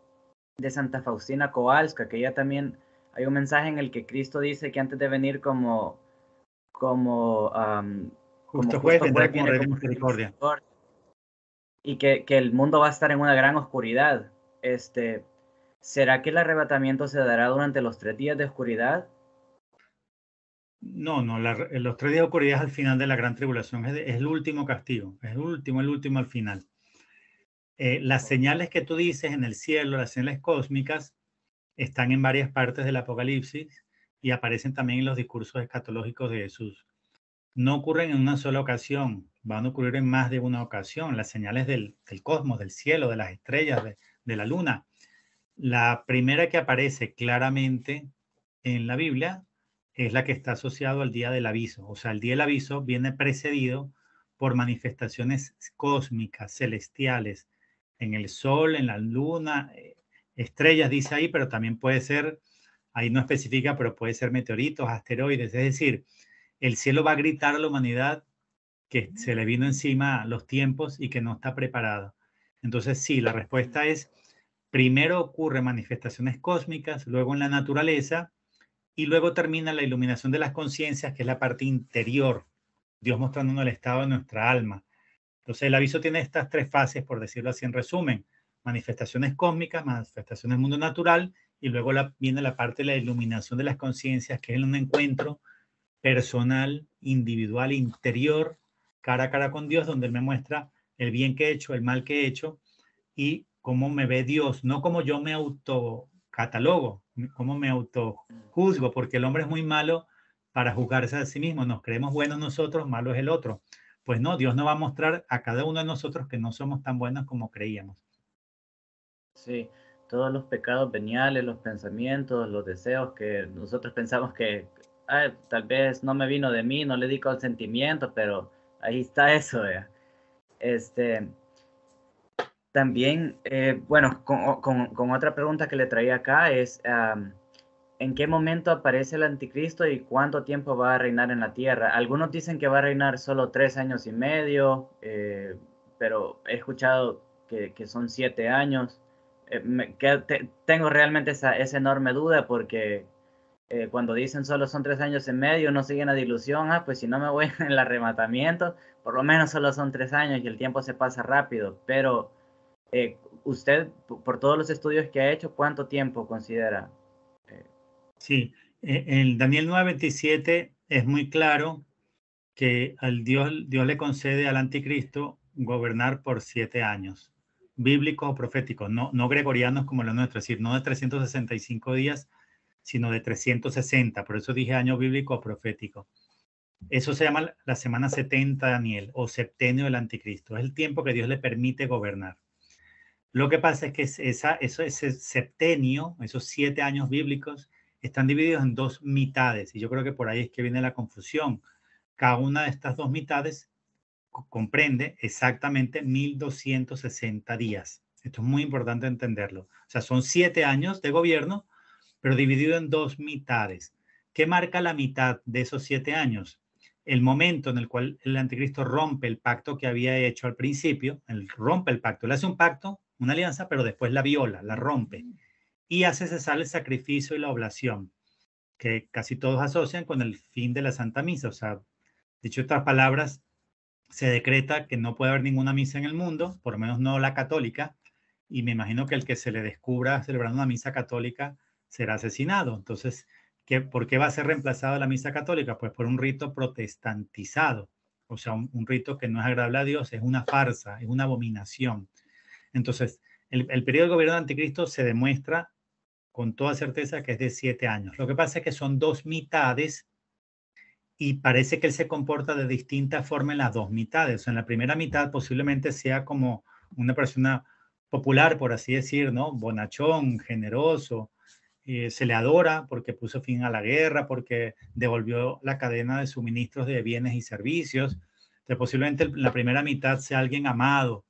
de Santa Faustina Kowalska, que ella también hay un mensaje en el que Cristo dice que antes de venir como justo juez vendrá como viene rey de como misericordia. Y que el mundo va a estar en una gran oscuridad. ¿Será que el arrebatamiento se dará durante los 3 días de oscuridad? No, los 3 días de oscuridad es al final de la gran tribulación, es el último castigo, es el último al final. Las señales que tú dices en el cielo, las señales cósmicas, están en varias partes del Apocalipsis y aparecen también en los discursos escatológicos de Jesús. No ocurren en una sola ocasión, van a ocurrir en más de una ocasión. Las señales del cosmos, del cielo, de las estrellas, de la luna. La primera que aparece claramente en la Biblia es la que está asociado al día del aviso. O sea, el día del aviso viene precedido por manifestaciones cósmicas, celestiales, en el sol, en la luna, estrellas dice ahí, pero también puede ser, ahí no especifica, pero puede ser meteoritos, asteroides. Es decir, el cielo va a gritar a la humanidad que se le vino encima los tiempos y que no está preparado. Entonces, sí, la respuesta es, primero ocurre manifestaciones cósmicas, luego en la naturaleza, y luego termina la iluminación de las conciencias, que es la parte interior, Dios mostrándonos el estado de nuestra alma. Entonces, el aviso tiene estas tres fases, por decirlo así en resumen: manifestaciones cósmicas, manifestaciones del mundo natural, y luego viene la parte de la iluminación de las conciencias, que es un encuentro personal, individual, interior, cara a cara con Dios, donde Él me muestra el bien que he hecho, el mal que he hecho, y cómo me ve Dios, no como yo me autocatalogo, cómo me autojuzgo, porque el hombre es muy malo para juzgarse a sí mismo. Nos creemos buenos nosotros, malo es el otro. Pues no, Dios nos va a mostrar a cada uno de nosotros que no somos tan buenos como creíamos. Sí, todos los pecados veniales, los pensamientos, los deseos que nosotros pensamos que tal vez no me vino de mí, no le di consentimiento, pero ahí está eso, ¿vea? Este, también, bueno, con otra pregunta que le traía acá es, ¿en qué momento aparece el anticristo y cuánto tiempo va a reinar en la tierra? Algunos dicen que va a reinar solo 3 años y medio, pero he escuchado que son 7 años. Tengo realmente esa enorme duda porque cuando dicen solo son 3 años y medio, no se llena de ilusión. Pues si no me voy en el arrematamiento, por lo menos solo son 3 años y el tiempo se pasa rápido. Pero usted, por todos los estudios que ha hecho, ¿cuánto tiempo considera? Eh, Sí, en Daniel 9:27 es muy claro que Dios le concede al anticristo gobernar por 7 años, bíblicos o proféticos, no gregorianos como los nuestros, es decir, no de 365 días, sino de 360. Por eso dije año bíblico o profético. Eso se llama la semana 70 de Daniel, o septenio del anticristo. Es el tiempo que Dios le permite gobernar. Lo que pasa es que ese septenio, esos 7 años bíblicos, están divididos en dos mitades, y yo creo que por ahí es que viene la confusión. Cada una de estas dos mitades comprende exactamente 1260 días. Esto es muy importante entenderlo. O sea, son 7 años de gobierno, pero dividido en dos mitades. ¿Qué marca la mitad de esos 7 años? El momento en el cual el anticristo rompe el pacto que había hecho al principio. Él rompe el pacto, él hace un pacto, una alianza, pero después la viola, la rompe y hace cesar el sacrificio y la oblación, que casi todos asocian con el fin de la Santa Misa. O sea, dicho otras palabras, se decreta que no puede haber ninguna misa en el mundo, por lo menos no la católica, y me imagino que el que se le descubra celebrando una misa católica será asesinado. Entonces, ¿por qué va a ser reemplazada la misa católica? Pues por un rito protestantizado, o sea, un rito que no es agradable a Dios, es una farsa, es una abominación. Entonces, el periodo de gobierno de Anticristo se demuestra con toda certeza que es de 7 años. Lo que pasa es que son dos mitades y parece que él se comporta de distinta forma en las dos mitades. O sea, en la primera mitad posiblemente sea como una persona popular, por así decir, ¿no? Bonachón, generoso, se le adora porque puso fin a la guerra, porque devolvió la cadena de suministros de bienes y servicios. Entonces, posiblemente la primera mitad sea alguien amado,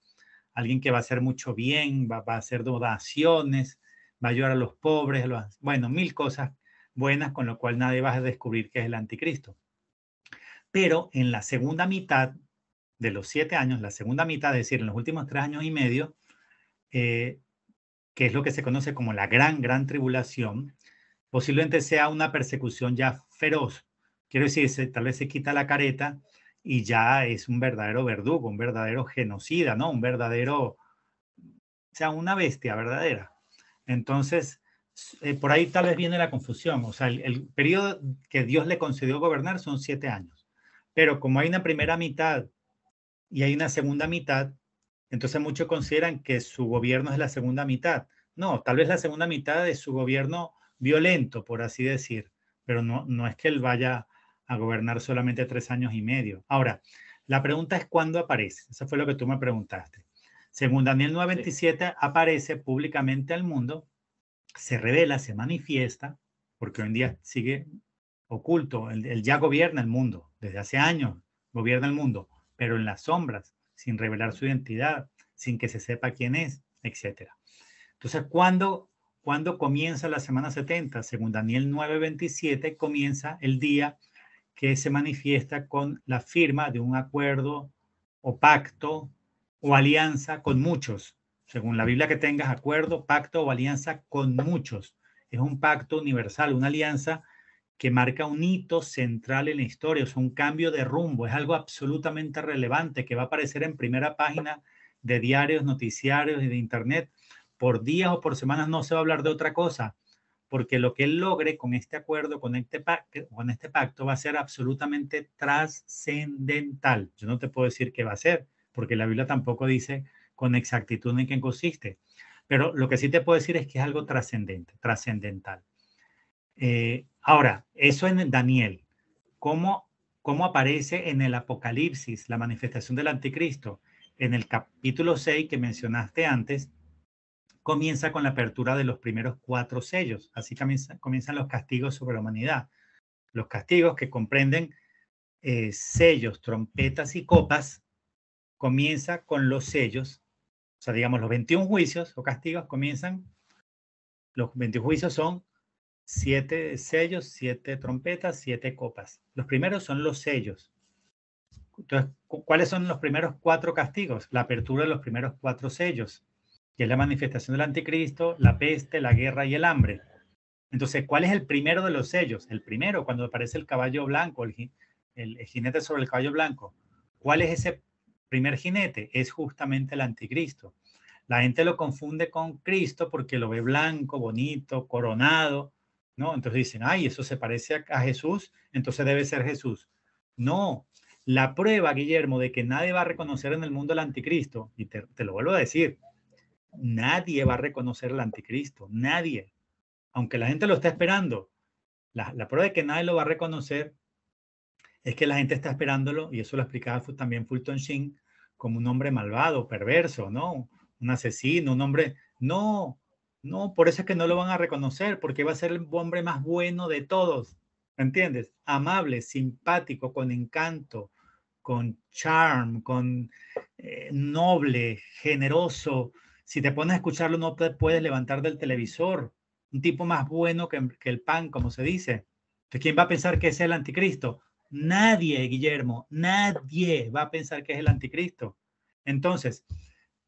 alguien que va a hacer mucho bien, va a hacer donaciones, va a ayudar a los pobres, bueno, mil cosas buenas, con lo cual nadie va a descubrir que es el anticristo. Pero en la segunda mitad de los 7 años, la segunda mitad, es decir, en los últimos 3 años y medio, que es lo que se conoce como la gran tribulación, posiblemente sea una persecución ya feroz. Quiero decir, tal vez se quita la careta y ya es un verdadero verdugo, un verdadero genocida, ¿no? Un verdadero, o sea, una bestia verdadera. Entonces, por ahí tal vez viene la confusión. O sea, el periodo que Dios le concedió gobernar son 7 años. Pero como hay una primera mitad y hay una segunda mitad, Entonces muchos consideran que su gobierno es la segunda mitad. No, tal vez la segunda mitad de su gobierno violento, por así decir, pero no es que él vaya a gobernar solamente 3 años y medio. Ahora, la pregunta es cuándo aparece. Eso fue lo que tú me preguntaste. Según Daniel Sí, 9:27, aparece públicamente al mundo, se revela, se manifiesta, porque hoy en día sigue oculto. Él ya gobierna el mundo, desde hace años gobierna el mundo, pero en las sombras, sin revelar su identidad, sin que se sepa quién es, etcétera. Entonces, ¿cuándo comienza la semana 70? Según Daniel 9:27, comienza el día que se manifiesta con la firma de un acuerdo o pacto o alianza con muchos. Según la Biblia que tengas, acuerdo, pacto o alianza con muchos. Es un pacto universal, una alianza que marca un hito central en la historia, es un cambio de rumbo, es algo absolutamente relevante que va a aparecer en primera página de diarios, noticiarios y de internet. Por días o por semanas no se va a hablar de otra cosa, porque lo que él logre con este acuerdo, con este pacto, va a ser absolutamente trascendental. Yo no te puedo decir qué va a ser, porque la Biblia tampoco dice con exactitud en qué consiste. Pero lo que sí te puedo decir es que es algo trascendente, trascendental. Ahora, eso en Daniel. ¿Cómo aparece en el Apocalipsis la manifestación del anticristo? En el capítulo 6 que mencionaste antes, comienza con la apertura de los primeros 4 sellos. Así comienzan los castigos sobre la humanidad. Los castigos que comprenden sellos, trompetas y copas, comienza con los sellos. O sea, digamos, los 21 juicios o castigos comienzan, los 21 juicios son 7 sellos, 7 trompetas, 7 copas. Los primeros son los sellos. Entonces, ¿cuáles son los primeros 4 castigos? La apertura de los primeros 4 sellos, que es la manifestación del anticristo, la peste, la guerra y el hambre. Entonces, ¿cuál es el primero de los sellos? El primero, cuando aparece el caballo blanco, el jinete sobre el caballo blanco. ¿Cuál es ese primer jinete? Es justamente el anticristo. La gente lo confunde con Cristo porque lo ve blanco, bonito, coronado, ¿no? Entonces dicen, ay, eso se parece a Jesús, entonces debe ser Jesús. No, la prueba, Guillermo, de que nadie va a reconocer en el mundo el anticristo, y te lo vuelvo a decir, nadie va a reconocer el anticristo, nadie, aunque la gente lo está esperando. La prueba de que nadie lo va a reconocer es que la gente está esperándolo, y eso lo explicaba también Fulton Sheen, como un hombre malvado, perverso, ¿no? Un asesino, un hombre... No, no, por eso es que no lo van a reconocer, porque va a ser el hombre más bueno de todos, ¿entiendes? Amable, simpático, con encanto, con charm, con noble, generoso. Si te pones a escucharlo, no te puedes levantar del televisor. Un tipo más bueno que el pan, como se dice. Entonces, ¿quién va a pensar que es el anticristo? Nadie, Guillermo, nadie va a pensar que es el anticristo. Entonces,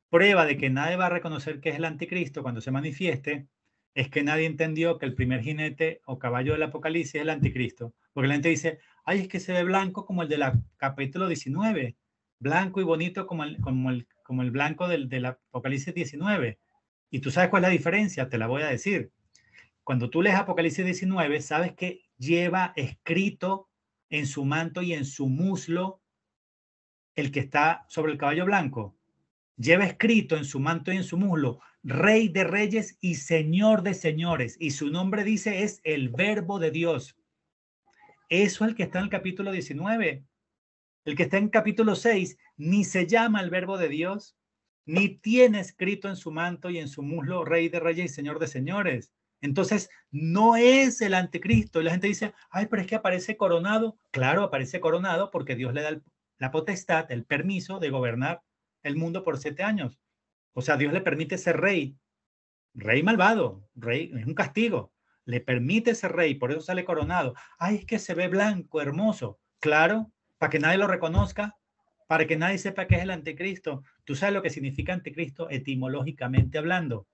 prueba de que nadie va a reconocer que es el anticristo cuando se manifieste es que nadie entendió que el primer jinete o caballo del Apocalipsis es el anticristo. Porque la gente dice, ay, es que se ve blanco como el del capítulo 19, blanco y bonito como el blanco del Apocalipsis 19. Y tú sabes cuál es la diferencia, te la voy a decir. Cuando tú lees Apocalipsis 19, sabes que lleva escrito en su manto y en su muslo el que está sobre el caballo blanco. Lleva escrito en su manto y en su muslo, Rey de Reyes y Señor de Señores. Y su nombre dice es el Verbo de Dios. Eso es el que está en el capítulo 19. El que está en capítulo 6 ni se llama el Verbo de Dios, ni tiene escrito en su manto y en su muslo Rey de Reyes y Señor de Señores. Entonces, no es el anticristo. Y la gente dice, ay, pero es que aparece coronado. Claro, aparece coronado porque Dios le da la potestad, el permiso de gobernar el mundo por 7 años. O sea, Dios le permite ser rey. Rey malvado, rey, es un castigo. Le permite ser rey, por eso sale coronado. Ay, es que se ve blanco, hermoso. Claro, para que nadie lo reconozca, para que nadie sepa que es el anticristo. ¿Tú sabes lo que significa anticristo etimológicamente hablando?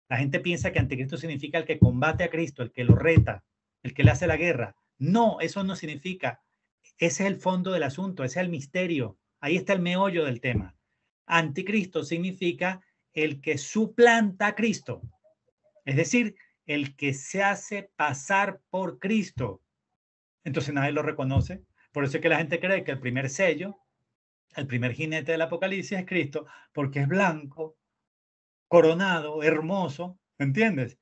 La gente piensa que anticristo significa el que combate a Cristo, el que lo reta, el que le hace la guerra. No, eso no significa. Ese es el fondo del asunto, ese es el misterio. Ahí está el meollo del tema. Anticristo significa el que suplanta a Cristo, es decir, el que se hace pasar por Cristo. Entonces nadie lo reconoce. Por eso es que la gente cree que el primer sello el primer jinete del Apocalipsis es Cristo, porque es blanco, coronado, hermoso, ¿entiendes?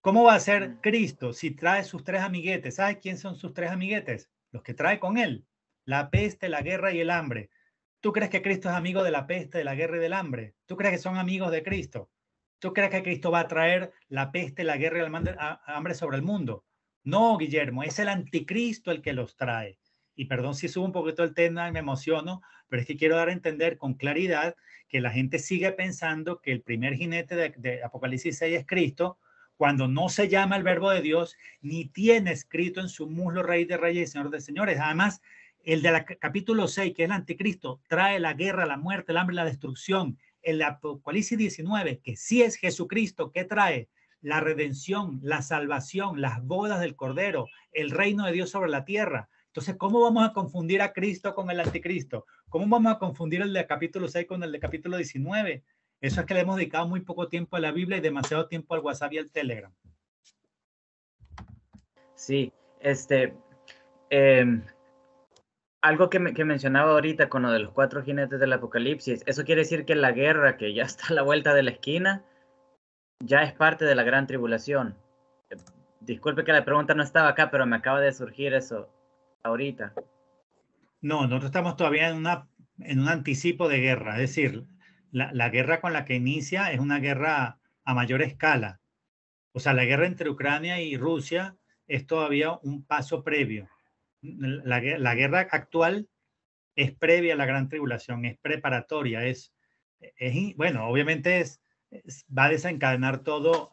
¿Cómo va a ser Mm. Cristo si trae sus tres amiguetes? ¿Sabes quién son sus tres amiguetes? Los que trae con él. La peste, la guerra y el hambre. ¿Tú crees que Cristo es amigo de la peste, de la guerra y del hambre? ¿Tú crees que son amigos de Cristo? ¿Tú crees que Cristo va a traer la peste, la guerra y el hambre sobre el mundo? No, Guillermo, es el anticristo el que los trae. Y perdón si subo un poquito el tema y me emociono, pero es que quiero dar a entender con claridad que la gente sigue pensando que el primer jinete de Apocalipsis 6 es Cristo, cuando no se llama el verbo de Dios, ni tiene escrito en su muslo Rey de Reyes y Señor de Señores. Además, el de capítulo 6, que es el anticristo, trae la guerra, la muerte, el hambre y la destrucción. El Apocalipsis 19, que sí es Jesucristo, que trae la redención, la salvación, las bodas del Cordero, el reino de Dios sobre la tierra. Entonces, ¿cómo vamos a confundir a Cristo con el anticristo? ¿Cómo vamos a confundir el de capítulo 6 con el de capítulo 19? Eso es que le hemos dedicado muy poco tiempo a la Biblia y demasiado tiempo al WhatsApp y al Telegram. Sí, em, algo que mencionaba ahorita con lo de los 4 jinetes del Apocalipsis, eso quiere decir que la guerra que ya está a la vuelta de la esquina, ya es parte de la gran tribulación. Eh, Disculpe que la pregunta no estaba acá, pero me acaba de surgir eso ahorita. No, nosotros estamos todavía en un anticipo de guerra, es decir, la guerra con la que inicia es una guerra a mayor escala. O sea, la guerra entre Ucrania y Rusia es todavía un paso previo. La guerra actual es previa a la gran tribulación, es preparatoria, bueno, obviamente va a desencadenar todo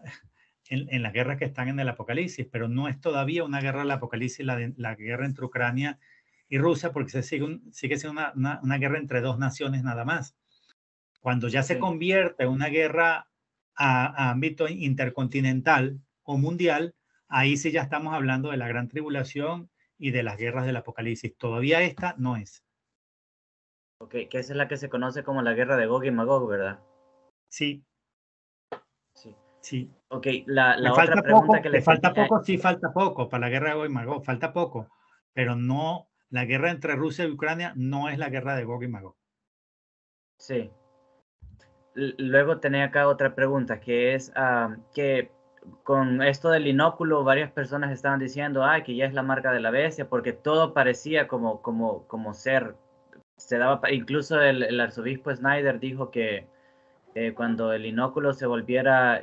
en las guerras que están en el Apocalipsis, pero no es todavía una guerra del Apocalipsis, la guerra entre Ucrania y Rusia, porque sigue siendo una guerra entre dos naciones nada más. Cuando ya se Sí. convierte en una guerra a ámbito intercontinental o mundial, ahí sí ya estamos hablando de la gran tribulación y de las guerras del Apocalipsis. Todavía esta no es. Ok, que esa es la que se conoce como la guerra de Gog y Magog, ¿verdad? Sí, Sí. sí. Ok, Le la otra falta pregunta poco, que le le falta tenía, poco, sí falta poco para la guerra de Gog y Magog, falta poco, pero no, la guerra entre Rusia y Ucrania no es la guerra de Gog y Magog. sí. Luego tenía acá otra pregunta, que es que con esto del inóculo varias personas estaban diciendo, que ya es la marca de la bestia, porque todo parecía como ser, se daba, incluso el arzobispo Snyder dijo que cuando el inóculo se volviera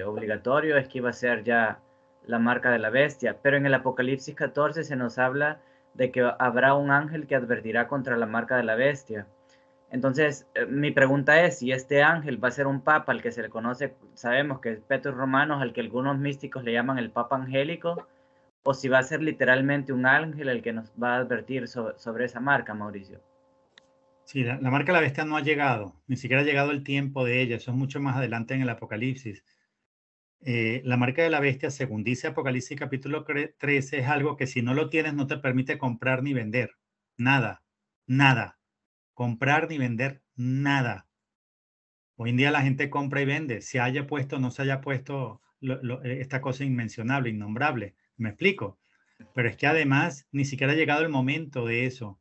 obligatorio es que iba a ser ya la marca de la bestia, pero en el Apocalipsis 14 se nos habla de que habrá un ángel que advertirá contra la marca de la bestia. Entonces, mi pregunta es si este ángel va a ser un papa al que se le conoce, sabemos que es Petrus Romanos, al que algunos místicos le llaman el papa angélico, o si va a ser literalmente un ángel el que nos va a advertir sobre esa marca, Mauricio. Sí, la marca de la bestia no ha llegado, ni siquiera ha llegado el tiempo de ella, eso es mucho más adelante en el Apocalipsis. La marca de la bestia, según dice Apocalipsis capítulo 13, es algo que si no lo tienes no te permite comprar ni vender. Nada, nada. Comprar ni vender nada. Hoy en día la gente compra y vende, se haya puesto o no se haya puesto esta cosa inmencionable, innombrable. ¿Me explico? Pero es que además ni siquiera ha llegado el momento de eso.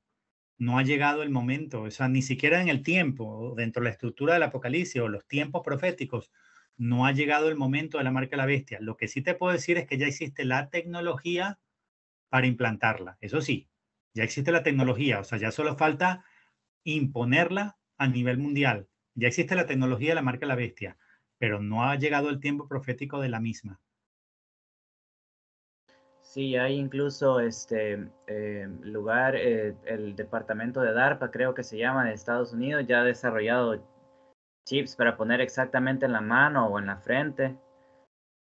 No ha llegado el momento, o sea, ni siquiera en el tiempo, dentro de la estructura del Apocalipsis o los tiempos proféticos, no ha llegado el momento de la marca de la bestia. Lo que sí te puedo decir es que ya existe la tecnología para implantarla. Eso sí, ya existe la tecnología, o sea, ya solo falta imponerla a nivel mundial. Ya existe la tecnología de la marca de la bestia, pero no ha llegado el tiempo profético de la misma. Sí, hay incluso lugar, el departamento de DARPA, creo que se llama, de Estados Unidos, ya ha desarrollado chips para poner exactamente en la mano o en la frente.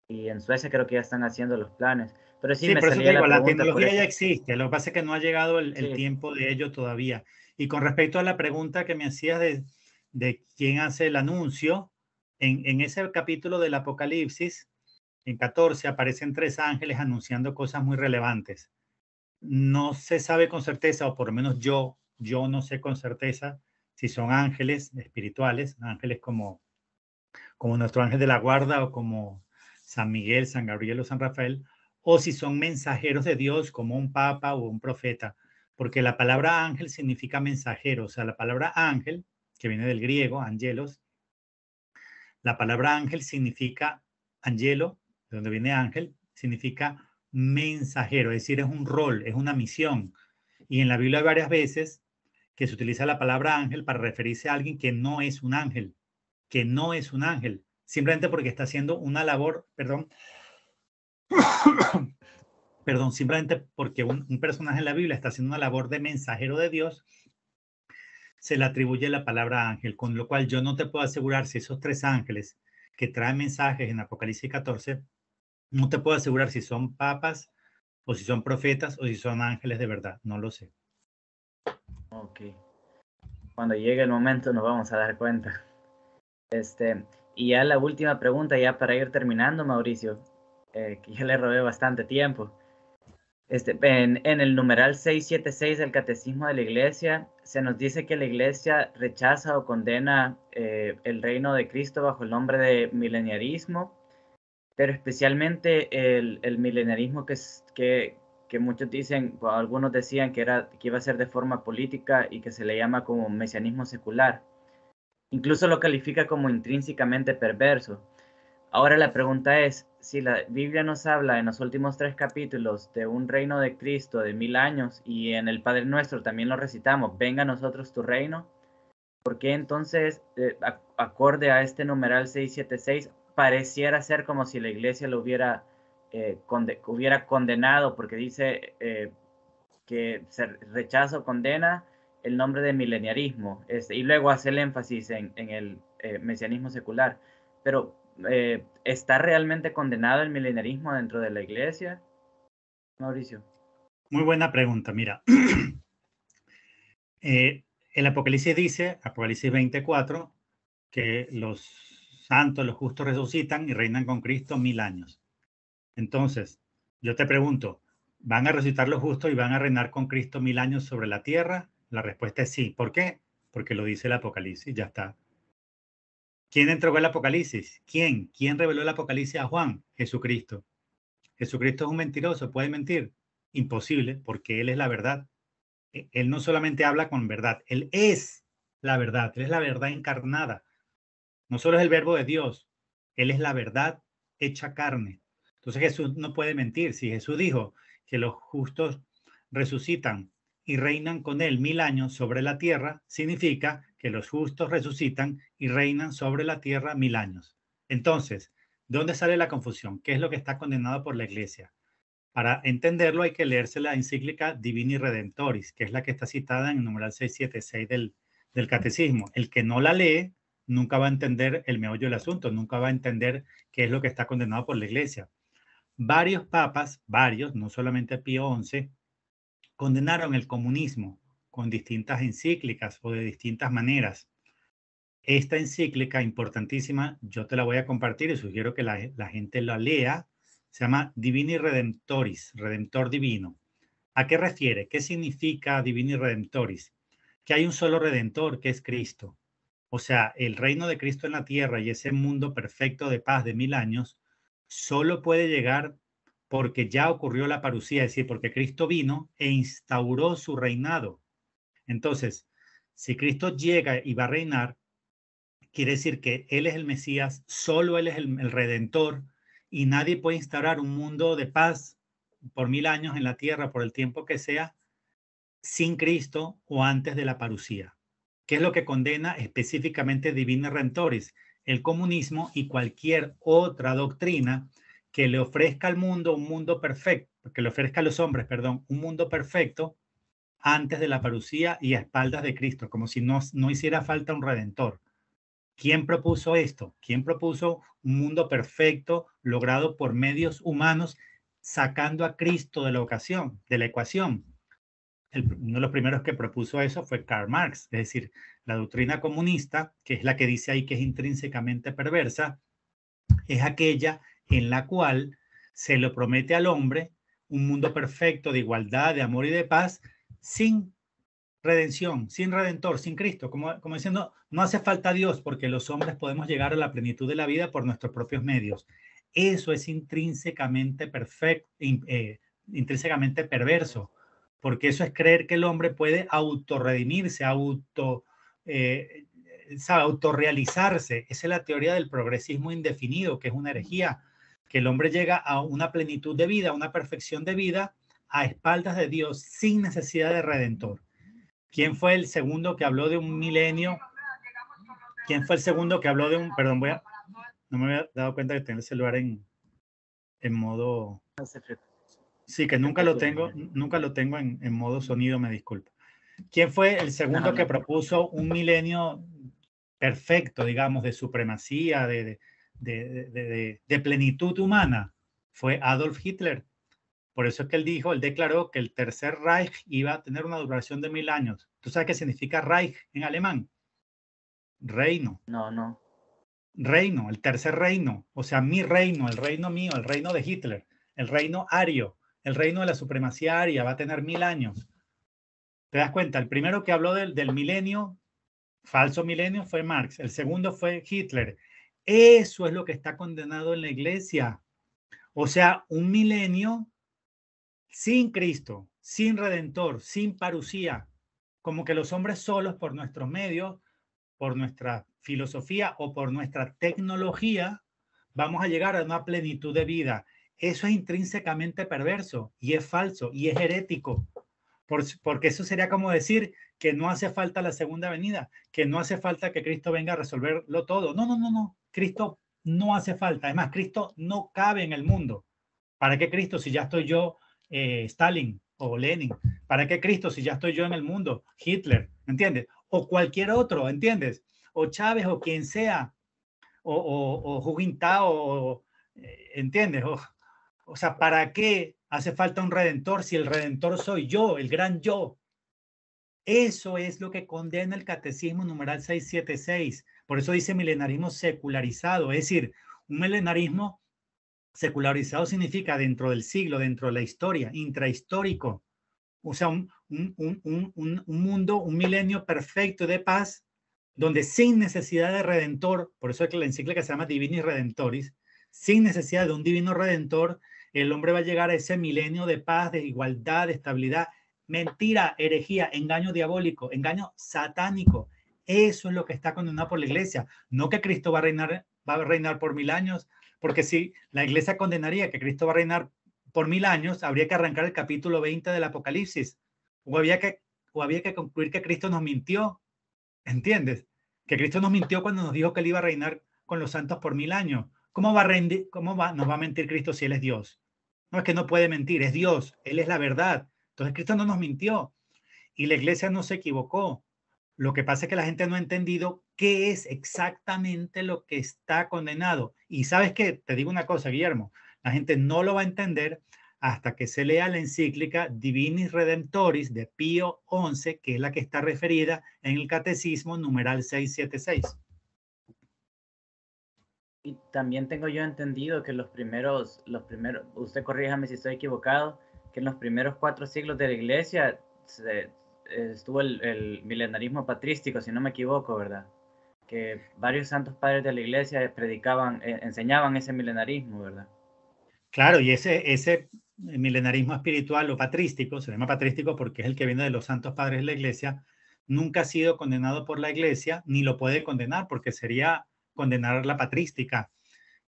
Y en Suecia creo que ya están haciendo los planes. Pero sí, Sí, me por eso te salía digo, la la pregunta por tecnología ya ese. existe, lo que pasa es que no ha llegado el Sí, tiempo de ello todavía. Y con respecto a la pregunta que me hacías de quién hace el anuncio, en ese capítulo del Apocalipsis, en 14, aparecen tres ángeles anunciando cosas muy relevantes. No se sabe con certeza, o por lo menos yo no sé con certeza, si son ángeles espirituales, ángeles como nuestro ángel de la guarda o como San Miguel, San Gabriel o San Rafael, o si son mensajeros de Dios como un papa o un profeta, porque la palabra ángel significa mensajero. O sea, la palabra ángel, que viene del griego, angelos, la palabra ángel significa, angelo, de donde viene ángel, significa mensajero, es decir, es un rol, es una misión. Y en la Biblia hay varias veces que se utiliza la palabra ángel para referirse a alguien que no es un ángel, que no es un ángel, simplemente porque está haciendo una labor, perdón, simplemente porque un personaje en la Biblia está haciendo una labor de mensajero de Dios, se le atribuye la palabra ángel, con lo cual yo no te puedo asegurar si esos 3 ángeles que traen mensajes en Apocalipsis 14, no te puedo asegurar si son papas o si son profetas o si son ángeles de verdad, no lo sé. Ok. Cuando llegue el momento nos vamos a dar cuenta. Y ya la última pregunta, ya para ir terminando, Mauricio, que ya le robé bastante tiempo. En el numeral 676 del Catecismo de la Iglesia, se nos dice que la Iglesia rechaza o condena el reino de Cristo bajo el nombre de mileniarismo, pero especialmente el mileniarismo que muchos dicen, o algunos decían que iba a ser de forma política y que se le llama como mesianismo secular. Incluso lo califica como intrínsecamente perverso. Ahora la pregunta es, si la Biblia nos habla en los últimos 3 capítulos de un reino de Cristo de 1000 años y en el Padre Nuestro también lo recitamos, venga a nosotros tu reino, ¿por qué entonces, acorde a este numeral 676, pareciera ser como si la Iglesia lo hubiera condenado, porque dice que se rechaza o condena el nombre de mileniarismo, y luego hace el énfasis en el mesianismo secular? Pero, ¿está realmente condenado el mileniarismo dentro de la Iglesia, Mauricio? Muy buena pregunta, mira. El Apocalipsis dice, Apocalipsis 24, que los santos, los justos resucitan y reinan con Cristo 1000 años. Entonces, yo te pregunto, ¿van a resucitar los justos y van a reinar con Cristo 1000 años sobre la tierra? La respuesta es sí. ¿Por qué? Porque lo dice el Apocalipsis, ya está. ¿Quién entregó el Apocalipsis? ¿Quién? ¿Quién reveló el Apocalipsis a Juan? Jesucristo. Jesucristo es un mentiroso, ¿puede mentir? Imposible, porque Él es la verdad. Él no solamente habla con verdad, Él es la verdad, Él es la verdad encarnada. No solo es el verbo de Dios, Él es la verdad hecha carne. Entonces Jesús no puede mentir. Si Jesús dijo que los justos resucitan y reinan con Él 1000 años sobre la tierra, significa que los justos resucitan y reinan sobre la tierra 1000 años. Entonces, ¿de dónde sale la confusión? ¿Qué es lo que está condenado por la iglesia? Para entenderlo hay que leerse la encíclica Divini Redemptoris, que es la que está citada en el numeral 676 del Catecismo. El que no la lee nunca va a entender el meollo del asunto, nunca va a entender qué es lo que está condenado por la Iglesia. Varios papas, no solamente Pío XI, condenaron el comunismo con distintas encíclicas o de distintas maneras. Esta encíclica importantísima, yo te la voy a compartir y sugiero que la gente la lea. Se llama Divini Redemptoris, Redentor Divino. ¿A qué refiere? ¿Qué significa Divini Redemptoris? Que hay un solo Redentor, que es Cristo. O sea, el reino de Cristo en la tierra y ese mundo perfecto de paz de 1000 años solo puede llegar porque ya ocurrió la parucía, es decir, porque Cristo vino e instauró su reinado. Entonces, si Cristo llega y va a reinar, quiere decir que Él es el Mesías, solo Él es el Redentor y nadie puede instaurar un mundo de paz por 1000 años en la tierra, por el tiempo que sea, sin Cristo o antes de la parucía. ¿Qué es lo que condena específicamente Divini Redemptoris? El comunismo y cualquier otra doctrina que le ofrezca al mundo un mundo perfecto, que le ofrezca a los hombres, perdón, un mundo perfecto antes de la parucía y a espaldas de Cristo, como si no hiciera falta un redentor. ¿Quién propuso esto? ¿Quién propuso un mundo perfecto logrado por medios humanos sacando a Cristo de la ecuación? Uno de los primeros que propuso eso fue Karl Marx, es decir, la doctrina comunista, que es la que dice ahí que es intrínsecamente perversa, es aquella en la cual se le promete al hombre un mundo perfecto de igualdad, de amor y de paz, sin redención, sin redentor, sin Cristo, como diciendo, no hace falta Dios porque los hombres podemos llegar a la plenitud de la vida por nuestros propios medios. Eso es intrínsecamente perfecto, intrínsecamente perverso, porque eso es creer que el hombre puede autorredimirse, autorrealizarse. Esa es la teoría del progresismo indefinido, que es una herejía, que el hombre llega a una plenitud de vida, a una perfección de vida a espaldas de Dios, sin necesidad de redentor. ¿Quién fue el segundo que habló de un milenio? ¿Quién fue el segundo que habló de un, perdón, no me había dado cuenta que tengo el celular en modo, sí, que nunca lo tengo en modo sonido, me disculpo. ¿Quién fue el segundo que propuso un milenio perfecto, digamos, de supremacía, de plenitud humana? Fue Adolf Hitler. Por eso es que él declaró que el Tercer Reich iba a tener una duración de 1000 años. ¿Tú sabes qué significa Reich en alemán? Reino. No. Reino, el tercer reino. O sea, mi reino, el reino mío, el reino de Hitler, el reino ario, el reino de la supremacía aria, va a tener 1000 años. ¿Te das cuenta? El primero que habló del milenio, falso milenio, fue Marx. El segundo fue Hitler. Eso es lo que está condenado en la iglesia. O sea, un milenio sin Cristo, sin Redentor, sin parusía, como que los hombres solos por nuestros medios, por nuestra filosofía o por nuestra tecnología, vamos a llegar a una plenitud de vida. Eso es intrínsecamente perverso y es falso y es herético, porque eso sería como decir que no hace falta la segunda venida, que no hace falta que Cristo venga a resolverlo todo. No. Cristo no hace falta. Es más, Cristo no cabe en el mundo. ¿Para qué Cristo si ya estoy yo, Stalin o Lenin? ¿Para qué Cristo si ya estoy yo en el mundo? Hitler, ¿entiendes? O cualquier otro, ¿entiendes? O Chávez o quien sea, o Hu Jintao, ¿entiendes? O sea, ¿para qué hace falta un redentor si el redentor soy yo, el gran yo? Eso es lo que condena el Catecismo numeral 676. Por eso dice milenarismo secularizado, es decir, un milenarismo secularizado significa dentro del siglo, dentro de la historia, intrahistórico. O sea, un mundo, un milenio perfecto de paz, donde sin necesidad de redentor, por eso es que la encíclica se llama Divinis Redentoris, sin necesidad de un divino redentor, el hombre va a llegar a ese milenio de paz, de igualdad, de estabilidad. Mentira, herejía, engaño diabólico, engaño satánico. Eso es lo que está condenado por la iglesia. No que Cristo va a reinar por 1000 años, porque si la iglesia condenaría que Cristo va a reinar por 1000 años, habría que arrancar el capítulo 20 del Apocalipsis. O había que concluir que Cristo nos mintió. ¿Entiendes? Que Cristo nos mintió cuando nos dijo que él iba a reinar con los santos por 1000 años. ¿Cómo nos va a mentir Cristo si él es Dios? No, es que no puede mentir, es Dios, él es la verdad. Entonces Cristo no nos mintió y la iglesia no se equivocó. Lo que pasa es que la gente no ha entendido qué es exactamente lo que está condenado. Y sabes qué, te digo una cosa, Guillermo, la gente no lo va a entender hasta que se lea la encíclica Divinis Redemptoris de Pío XI, que es la que está referida en el Catecismo numeral 676. Y también tengo yo entendido que los primeros, usted corríjame si estoy equivocado, que en los primeros 4 siglos de la iglesia estuvo el milenarismo patrístico, si no me equivoco, ¿verdad? Que varios santos padres de la iglesia predicaban, enseñaban ese milenarismo, ¿verdad? Claro, y ese milenarismo espiritual o patrístico, se llama patrístico porque es el que viene de los santos padres de la iglesia, nunca ha sido condenado por la iglesia, ni lo puede condenar porque sería condenar la patrística.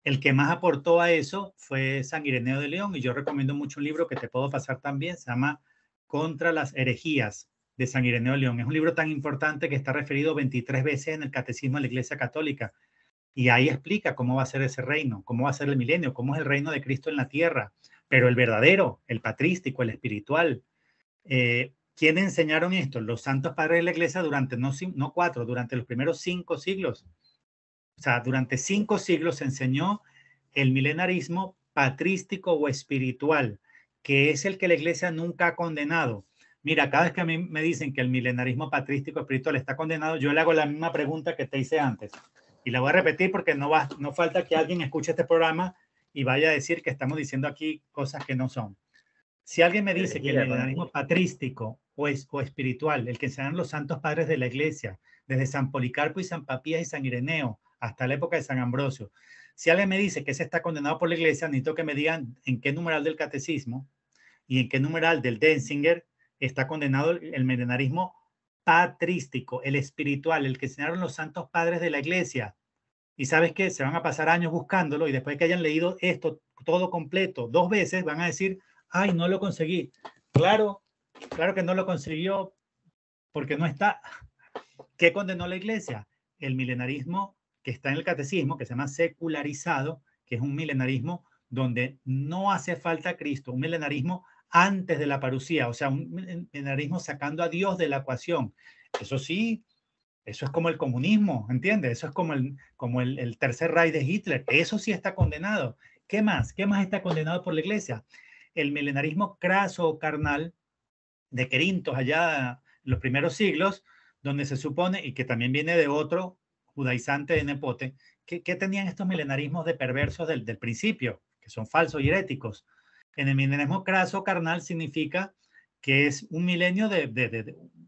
El que más aportó a eso fue San Ireneo de León, y yo recomiendo mucho un libro que te puedo pasar también, se llama Contra las herejías, de San Ireneo de León. Es un libro tan importante que está referido 23 veces en el Catecismo de la Iglesia Católica, y ahí explica cómo va a ser ese reino, cómo va a ser el milenio, cómo es el reino de Cristo en la tierra, pero el verdadero, el patrístico, el espiritual. ¿Quiénes enseñaron esto? Los santos padres de la iglesia durante, no 4, durante los primeros 5 siglos. O sea, durante 5 siglos se enseñó el milenarismo patrístico o espiritual, que es el que la iglesia nunca ha condenado. Mira, cada vez que a mí me dicen que el milenarismo patrístico espiritual está condenado, yo le hago la misma pregunta que te hice antes. Y la voy a repetir porque no falta que alguien escuche este programa y vaya a decir que estamos diciendo aquí cosas que no son. Si alguien me dice que el milenarismo patrístico o espiritual, el que enseñan los santos padres de la iglesia, desde San Policarpo y San Papías y San Ireneo hasta la época de San Ambrosio, si alguien me dice que ese está condenado por la iglesia, necesito que me digan en qué numeral del catecismo y en qué numeral del Denzinger está condenado el milenarismo patrístico, el espiritual, el que enseñaron los santos padres de la iglesia. Y sabes que se van a pasar años buscándolo y después que hayan leído esto todo completo 2 veces, van a decir, ay, no lo conseguí. Claro, claro que no lo consiguió porque no está. ¿Qué condenó la iglesia? El milenarismo que está en el catecismo, que se llama secularizado, que es un milenarismo donde no hace falta Cristo, un milenarismo antes de la parucía, o sea, un milenarismo sacando a Dios de la ecuación. Eso sí, eso es como el comunismo, ¿entiendes? Eso es como el Tercer Reich de Hitler. Eso sí está condenado. ¿Qué más? ¿Qué más está condenado por la iglesia? El milenarismo craso o carnal de Querintos allá en los primeros siglos, donde se supone, y que también viene de otro judaizante de Nepote, que tenían estos milenarismos de perversos del principio, que son falsos y heréticos. En el milenarismo craso carnal significa que es un milenio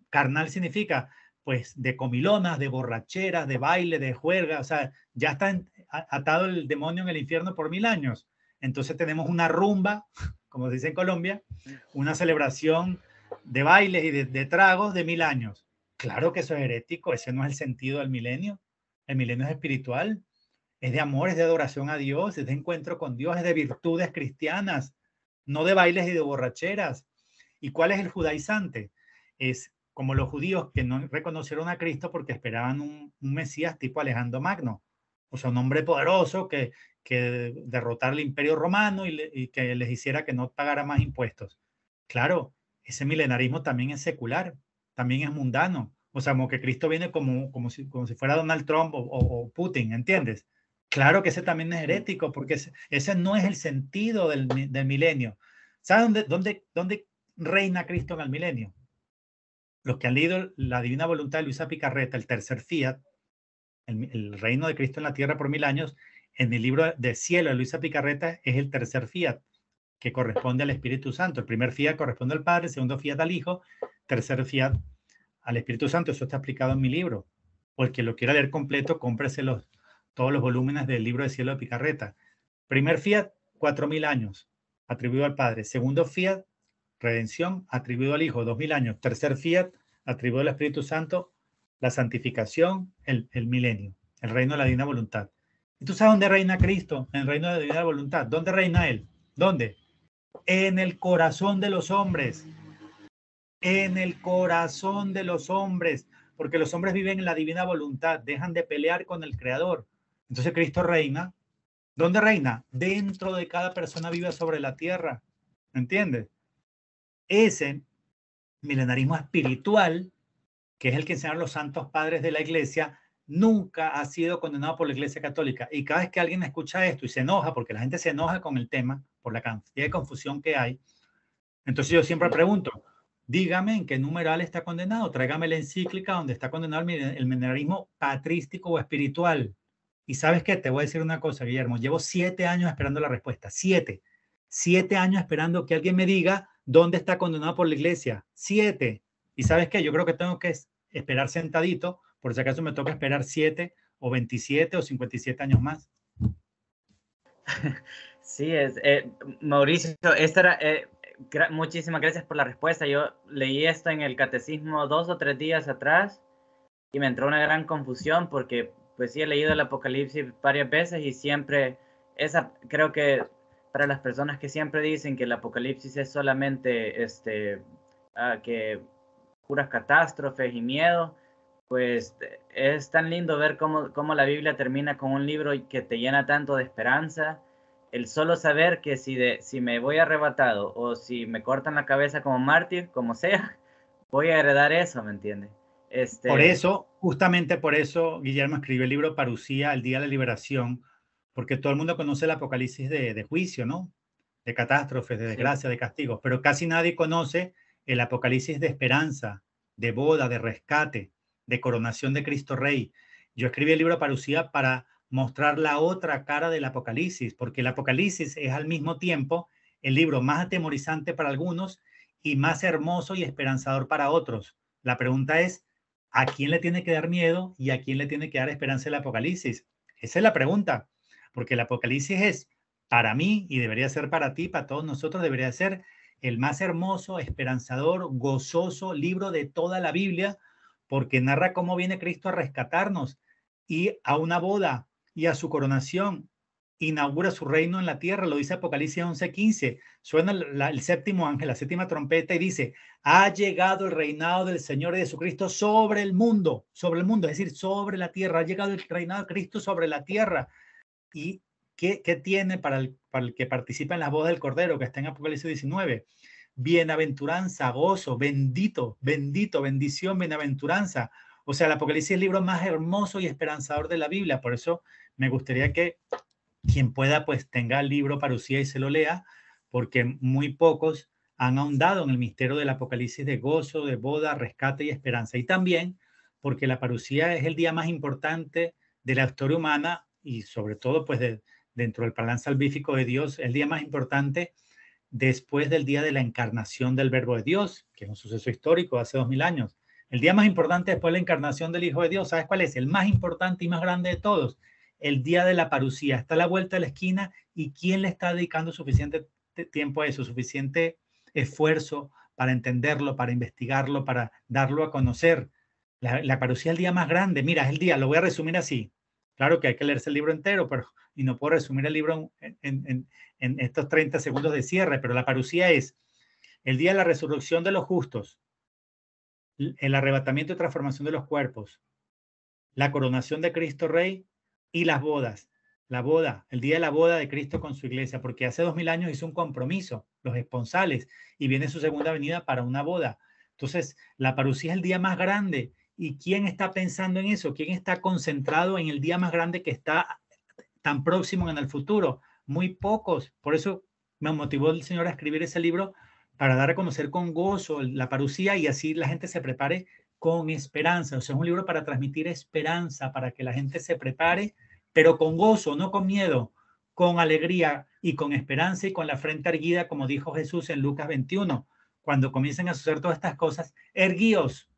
carnal significa pues de comilonas, de borracheras, de baile, de juerga, o sea, ya está atado el demonio en el infierno por 1000 años. Entonces tenemos una rumba, como se dice en Colombia, una celebración de bailes y de tragos de 1000 años. Claro que eso es herético, ese no es el sentido del milenio. El milenio es espiritual, es de amor, es de adoración a Dios, es de encuentro con Dios, es de virtudes cristianas, no de bailes y de borracheras. ¿Y cuál es el judaizante? Es como los judíos que no reconocieron a Cristo porque esperaban un Mesías tipo Alejandro Magno, o sea, un hombre poderoso que derrotara el imperio romano y que les hiciera que no pagara más impuestos. Claro, ese milenarismo también es secular, también es mundano. O sea, como que Cristo viene como si fuera Donald Trump o Putin, ¿entiendes? Claro que ese también es herético, porque ese no es el sentido del milenio. ¿Saben dónde reina Cristo en el milenio? Los que han leído La Divina Voluntad de Luisa Picarreta, el tercer fiat, el reino de Cristo en la tierra por 1000 años, en el libro del cielo de Luisa Picarreta es el tercer fiat, que corresponde al Espíritu Santo. El primer fiat corresponde al Padre, el segundo fiat al Hijo, tercer fiat al Espíritu Santo. Eso está explicado en mi libro. O el que lo quiera leer completo, cómprese todos los volúmenes del libro del cielo de Picarreta. Primer fiat, 4000 años, atribuido al Padre. Segundo fiat, redención, atribuido al Hijo, 2000 años. Tercer fiat, atribuido al Espíritu Santo, la santificación, el milenio, el reino de la divina voluntad. ¿Y tú sabes dónde reina Cristo? En el reino de la divina voluntad. ¿Dónde reina Él? ¿Dónde? En el corazón de los hombres. En el corazón de los hombres. Porque los hombres viven en la divina voluntad, dejan de pelear con el Creador. Entonces Cristo reina. ¿Dónde reina? Dentro de cada persona viva sobre la tierra. ¿Entiendes? Ese milenarismo espiritual, que es el que enseñaron los santos padres de la iglesia, nunca ha sido condenado por la iglesia católica. Y cada vez que alguien escucha esto y se enoja, porque la gente se enoja con el tema, por la cantidad de confusión que hay, entonces yo siempre pregunto, dígame en qué numeral está condenado, tráigame la encíclica donde está condenado el milenarismo patrístico o espiritual. Y ¿sabes qué? Te voy a decir una cosa, Guillermo, llevo 7 años esperando la respuesta, 7 años esperando que alguien me diga dónde está condenado por la iglesia, 7. Y ¿sabes qué? Yo creo que tengo que esperar sentadito, por si acaso me toca esperar 7 o 27 o 57 años más. Sí, Mauricio, muchísimas gracias por la respuesta. Yo leí esto en el catecismo 2 o 3 días atrás y me entró una gran confusión porque pues sí he leído el Apocalipsis varias veces y siempre, creo que para las personas que siempre dicen que el Apocalipsis es solamente que puras catástrofes y miedo, pues es tan lindo ver cómo la Biblia termina con un libro que te llena tanto de esperanza. El solo saber que si me voy arrebatado o si me cortan la cabeza como mártir, como sea, voy a heredar eso, ¿me entiendes? Por eso, justamente por eso, Guillermo escribió el libro Parucía, el Día de la Liberación, porque todo el mundo conoce el Apocalipsis de juicio, ¿no? De catástrofes, de desgracia, de castigos, pero casi nadie conoce el Apocalipsis de esperanza, de boda, de rescate, de coronación de Cristo Rey. Yo escribí el libro Parucía para mostrar la otra cara del Apocalipsis, porque el Apocalipsis es al mismo tiempo el libro más atemorizante para algunos y más hermoso y esperanzador para otros. La pregunta es, ¿a quién le tiene que dar miedo y a quién le tiene que dar esperanza el Apocalipsis? Esa es la pregunta, porque el Apocalipsis es, para mí, y debería ser para ti, para todos nosotros, debería ser el más hermoso, esperanzador, gozoso libro de toda la Biblia, porque narra cómo viene Cristo a rescatarnos y a una boda y a su coronación. Inaugura su reino en la tierra, lo dice Apocalipsis 11:15. Suena el séptimo ángel, la séptima trompeta y dice, ha llegado el reinado del Señor Jesucristo sobre el mundo, es decir, sobre la tierra. Ha llegado el reinado de Cristo sobre la tierra. ¿Y qué tiene para el que participa en las bodas del Cordero, que está en Apocalipsis 19? Bienaventuranza, gozo, bendito, bendición, bienaventuranza. O sea, el Apocalipsis es el libro más hermoso y esperanzador de la Biblia. Por eso me gustaría que quien pueda, pues tenga el libro Parucía y se lo lea, porque muy pocos han ahondado en el misterio del Apocalipsis de gozo, de boda, rescate y esperanza. Y también porque la parucía es el día más importante de la historia humana y sobre todo, pues dentro del plan salvífico de Dios, el día más importante después del día de la encarnación del Verbo de Dios, que es un suceso histórico hace 2000 años. El día más importante después de la encarnación del Hijo de Dios, ¿sabes cuál es? El más importante y más grande de todos, el día de la parucía. Está a la vuelta de la esquina y ¿quién le está dedicando suficiente tiempo a eso, suficiente esfuerzo para entenderlo, para investigarlo, para darlo a conocer? La parucía es el día más grande. Mira, es el día, lo voy a resumir así. Claro que hay que leerse el libro entero, y no puedo resumir el libro en estos 30 segundos de cierre, pero la parucía es el día de la resurrección de los justos, el arrebatamiento y transformación de los cuerpos, la coronación de Cristo Rey y las bodas. La boda, el día de la boda de Cristo con su iglesia, porque hace 2000 años hizo un compromiso, los esponsales, y viene su segunda venida para una boda. Entonces, la parucía es el día más grande. ¿Y quién está pensando en eso? ¿Quién está concentrado en el día más grande que está tan próximo en el futuro? Muy pocos. Por eso me motivó el Señor a escribir ese libro, para dar a conocer con gozo la parucía y así la gente se prepare con esperanza. O sea, es un libro para transmitir esperanza, para que la gente se prepare, pero con gozo, no con miedo, con alegría y con esperanza y con la frente erguida, como dijo Jesús en Lucas 21. Cuando comiencen a suceder todas estas cosas, erguíos,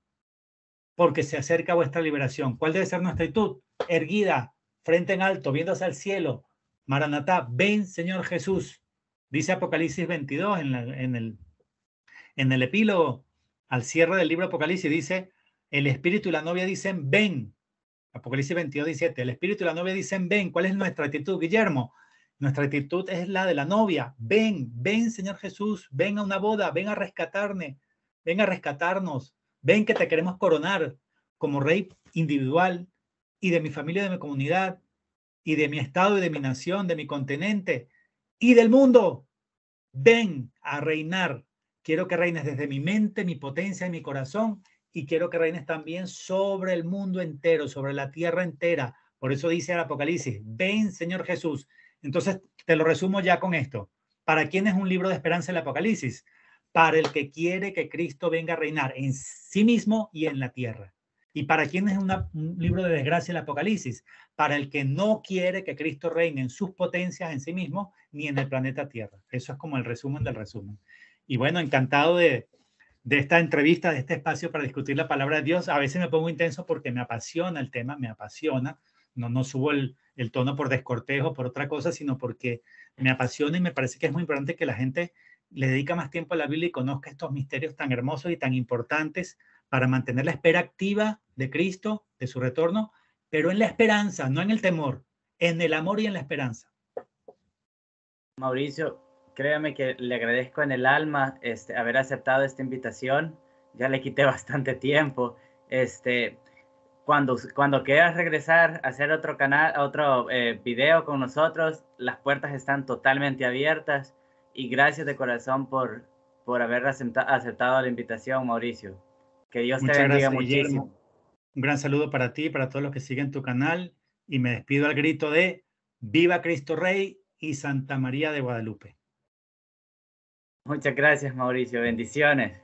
porque se acerca vuestra liberación. ¿Cuál debe ser nuestra actitud? Erguida, frente en alto, viendo hacia el cielo. Maranatá, ven Señor Jesús. Dice Apocalipsis 22 en el epílogo, al cierre del libro Apocalipsis, dice, el Espíritu y la novia dicen, ven. Apocalipsis 22, 17. El Espíritu y la novia dicen, ven. ¿Cuál es nuestra actitud, Guillermo? Nuestra actitud es la de la novia. Ven, ven, Señor Jesús, ven a una boda, ven a rescatarme, ven a rescatarnos, ven que te queremos coronar como rey individual y de mi familia, de mi comunidad, y de mi estado y de mi nación, de mi continente y del mundo. Ven a reinar. Quiero que reines desde mi mente, mi potencia y mi corazón, y quiero que reines también sobre el mundo entero, sobre la tierra entera. Por eso dice el Apocalipsis, ven Señor Jesús. Entonces te lo resumo ya con esto. ¿Para quién es un libro de esperanza el Apocalipsis? Para el que quiere que Cristo venga a reinar en sí mismo y en la tierra. ¿Y para quién es un libro de desgracia el Apocalipsis? Para el que no quiere que Cristo reine en sus potencias en sí mismo ni en el planeta Tierra. Eso es como el resumen del resumen. Y bueno, encantado de esta entrevista, de este espacio para discutir la palabra de Dios. A veces me pongo intenso porque me apasiona el tema, me apasiona. No subo el tono por descortejo, por otra cosa, sino porque me apasiona y me parece que es muy importante que la gente le dedique más tiempo a la Biblia y conozca estos misterios tan hermosos y tan importantes para mantener la espera activa de Cristo, de su retorno, pero en la esperanza, no en el temor, en el amor y en la esperanza. Mauricio, créame que le agradezco en el alma haber aceptado esta invitación. Ya le quité bastante tiempo. Cuando quieras regresar a hacer otro canal, otro video con nosotros, las puertas están totalmente abiertas. Y gracias de corazón por haber aceptado la invitación, Mauricio. Que Dios te bendiga muchísimo. Guillermo. Un gran saludo para ti y para todos los que siguen tu canal. Y me despido al grito de ¡Viva Cristo Rey y Santa María de Guadalupe! Muchas gracias, Mauricio. Bendiciones.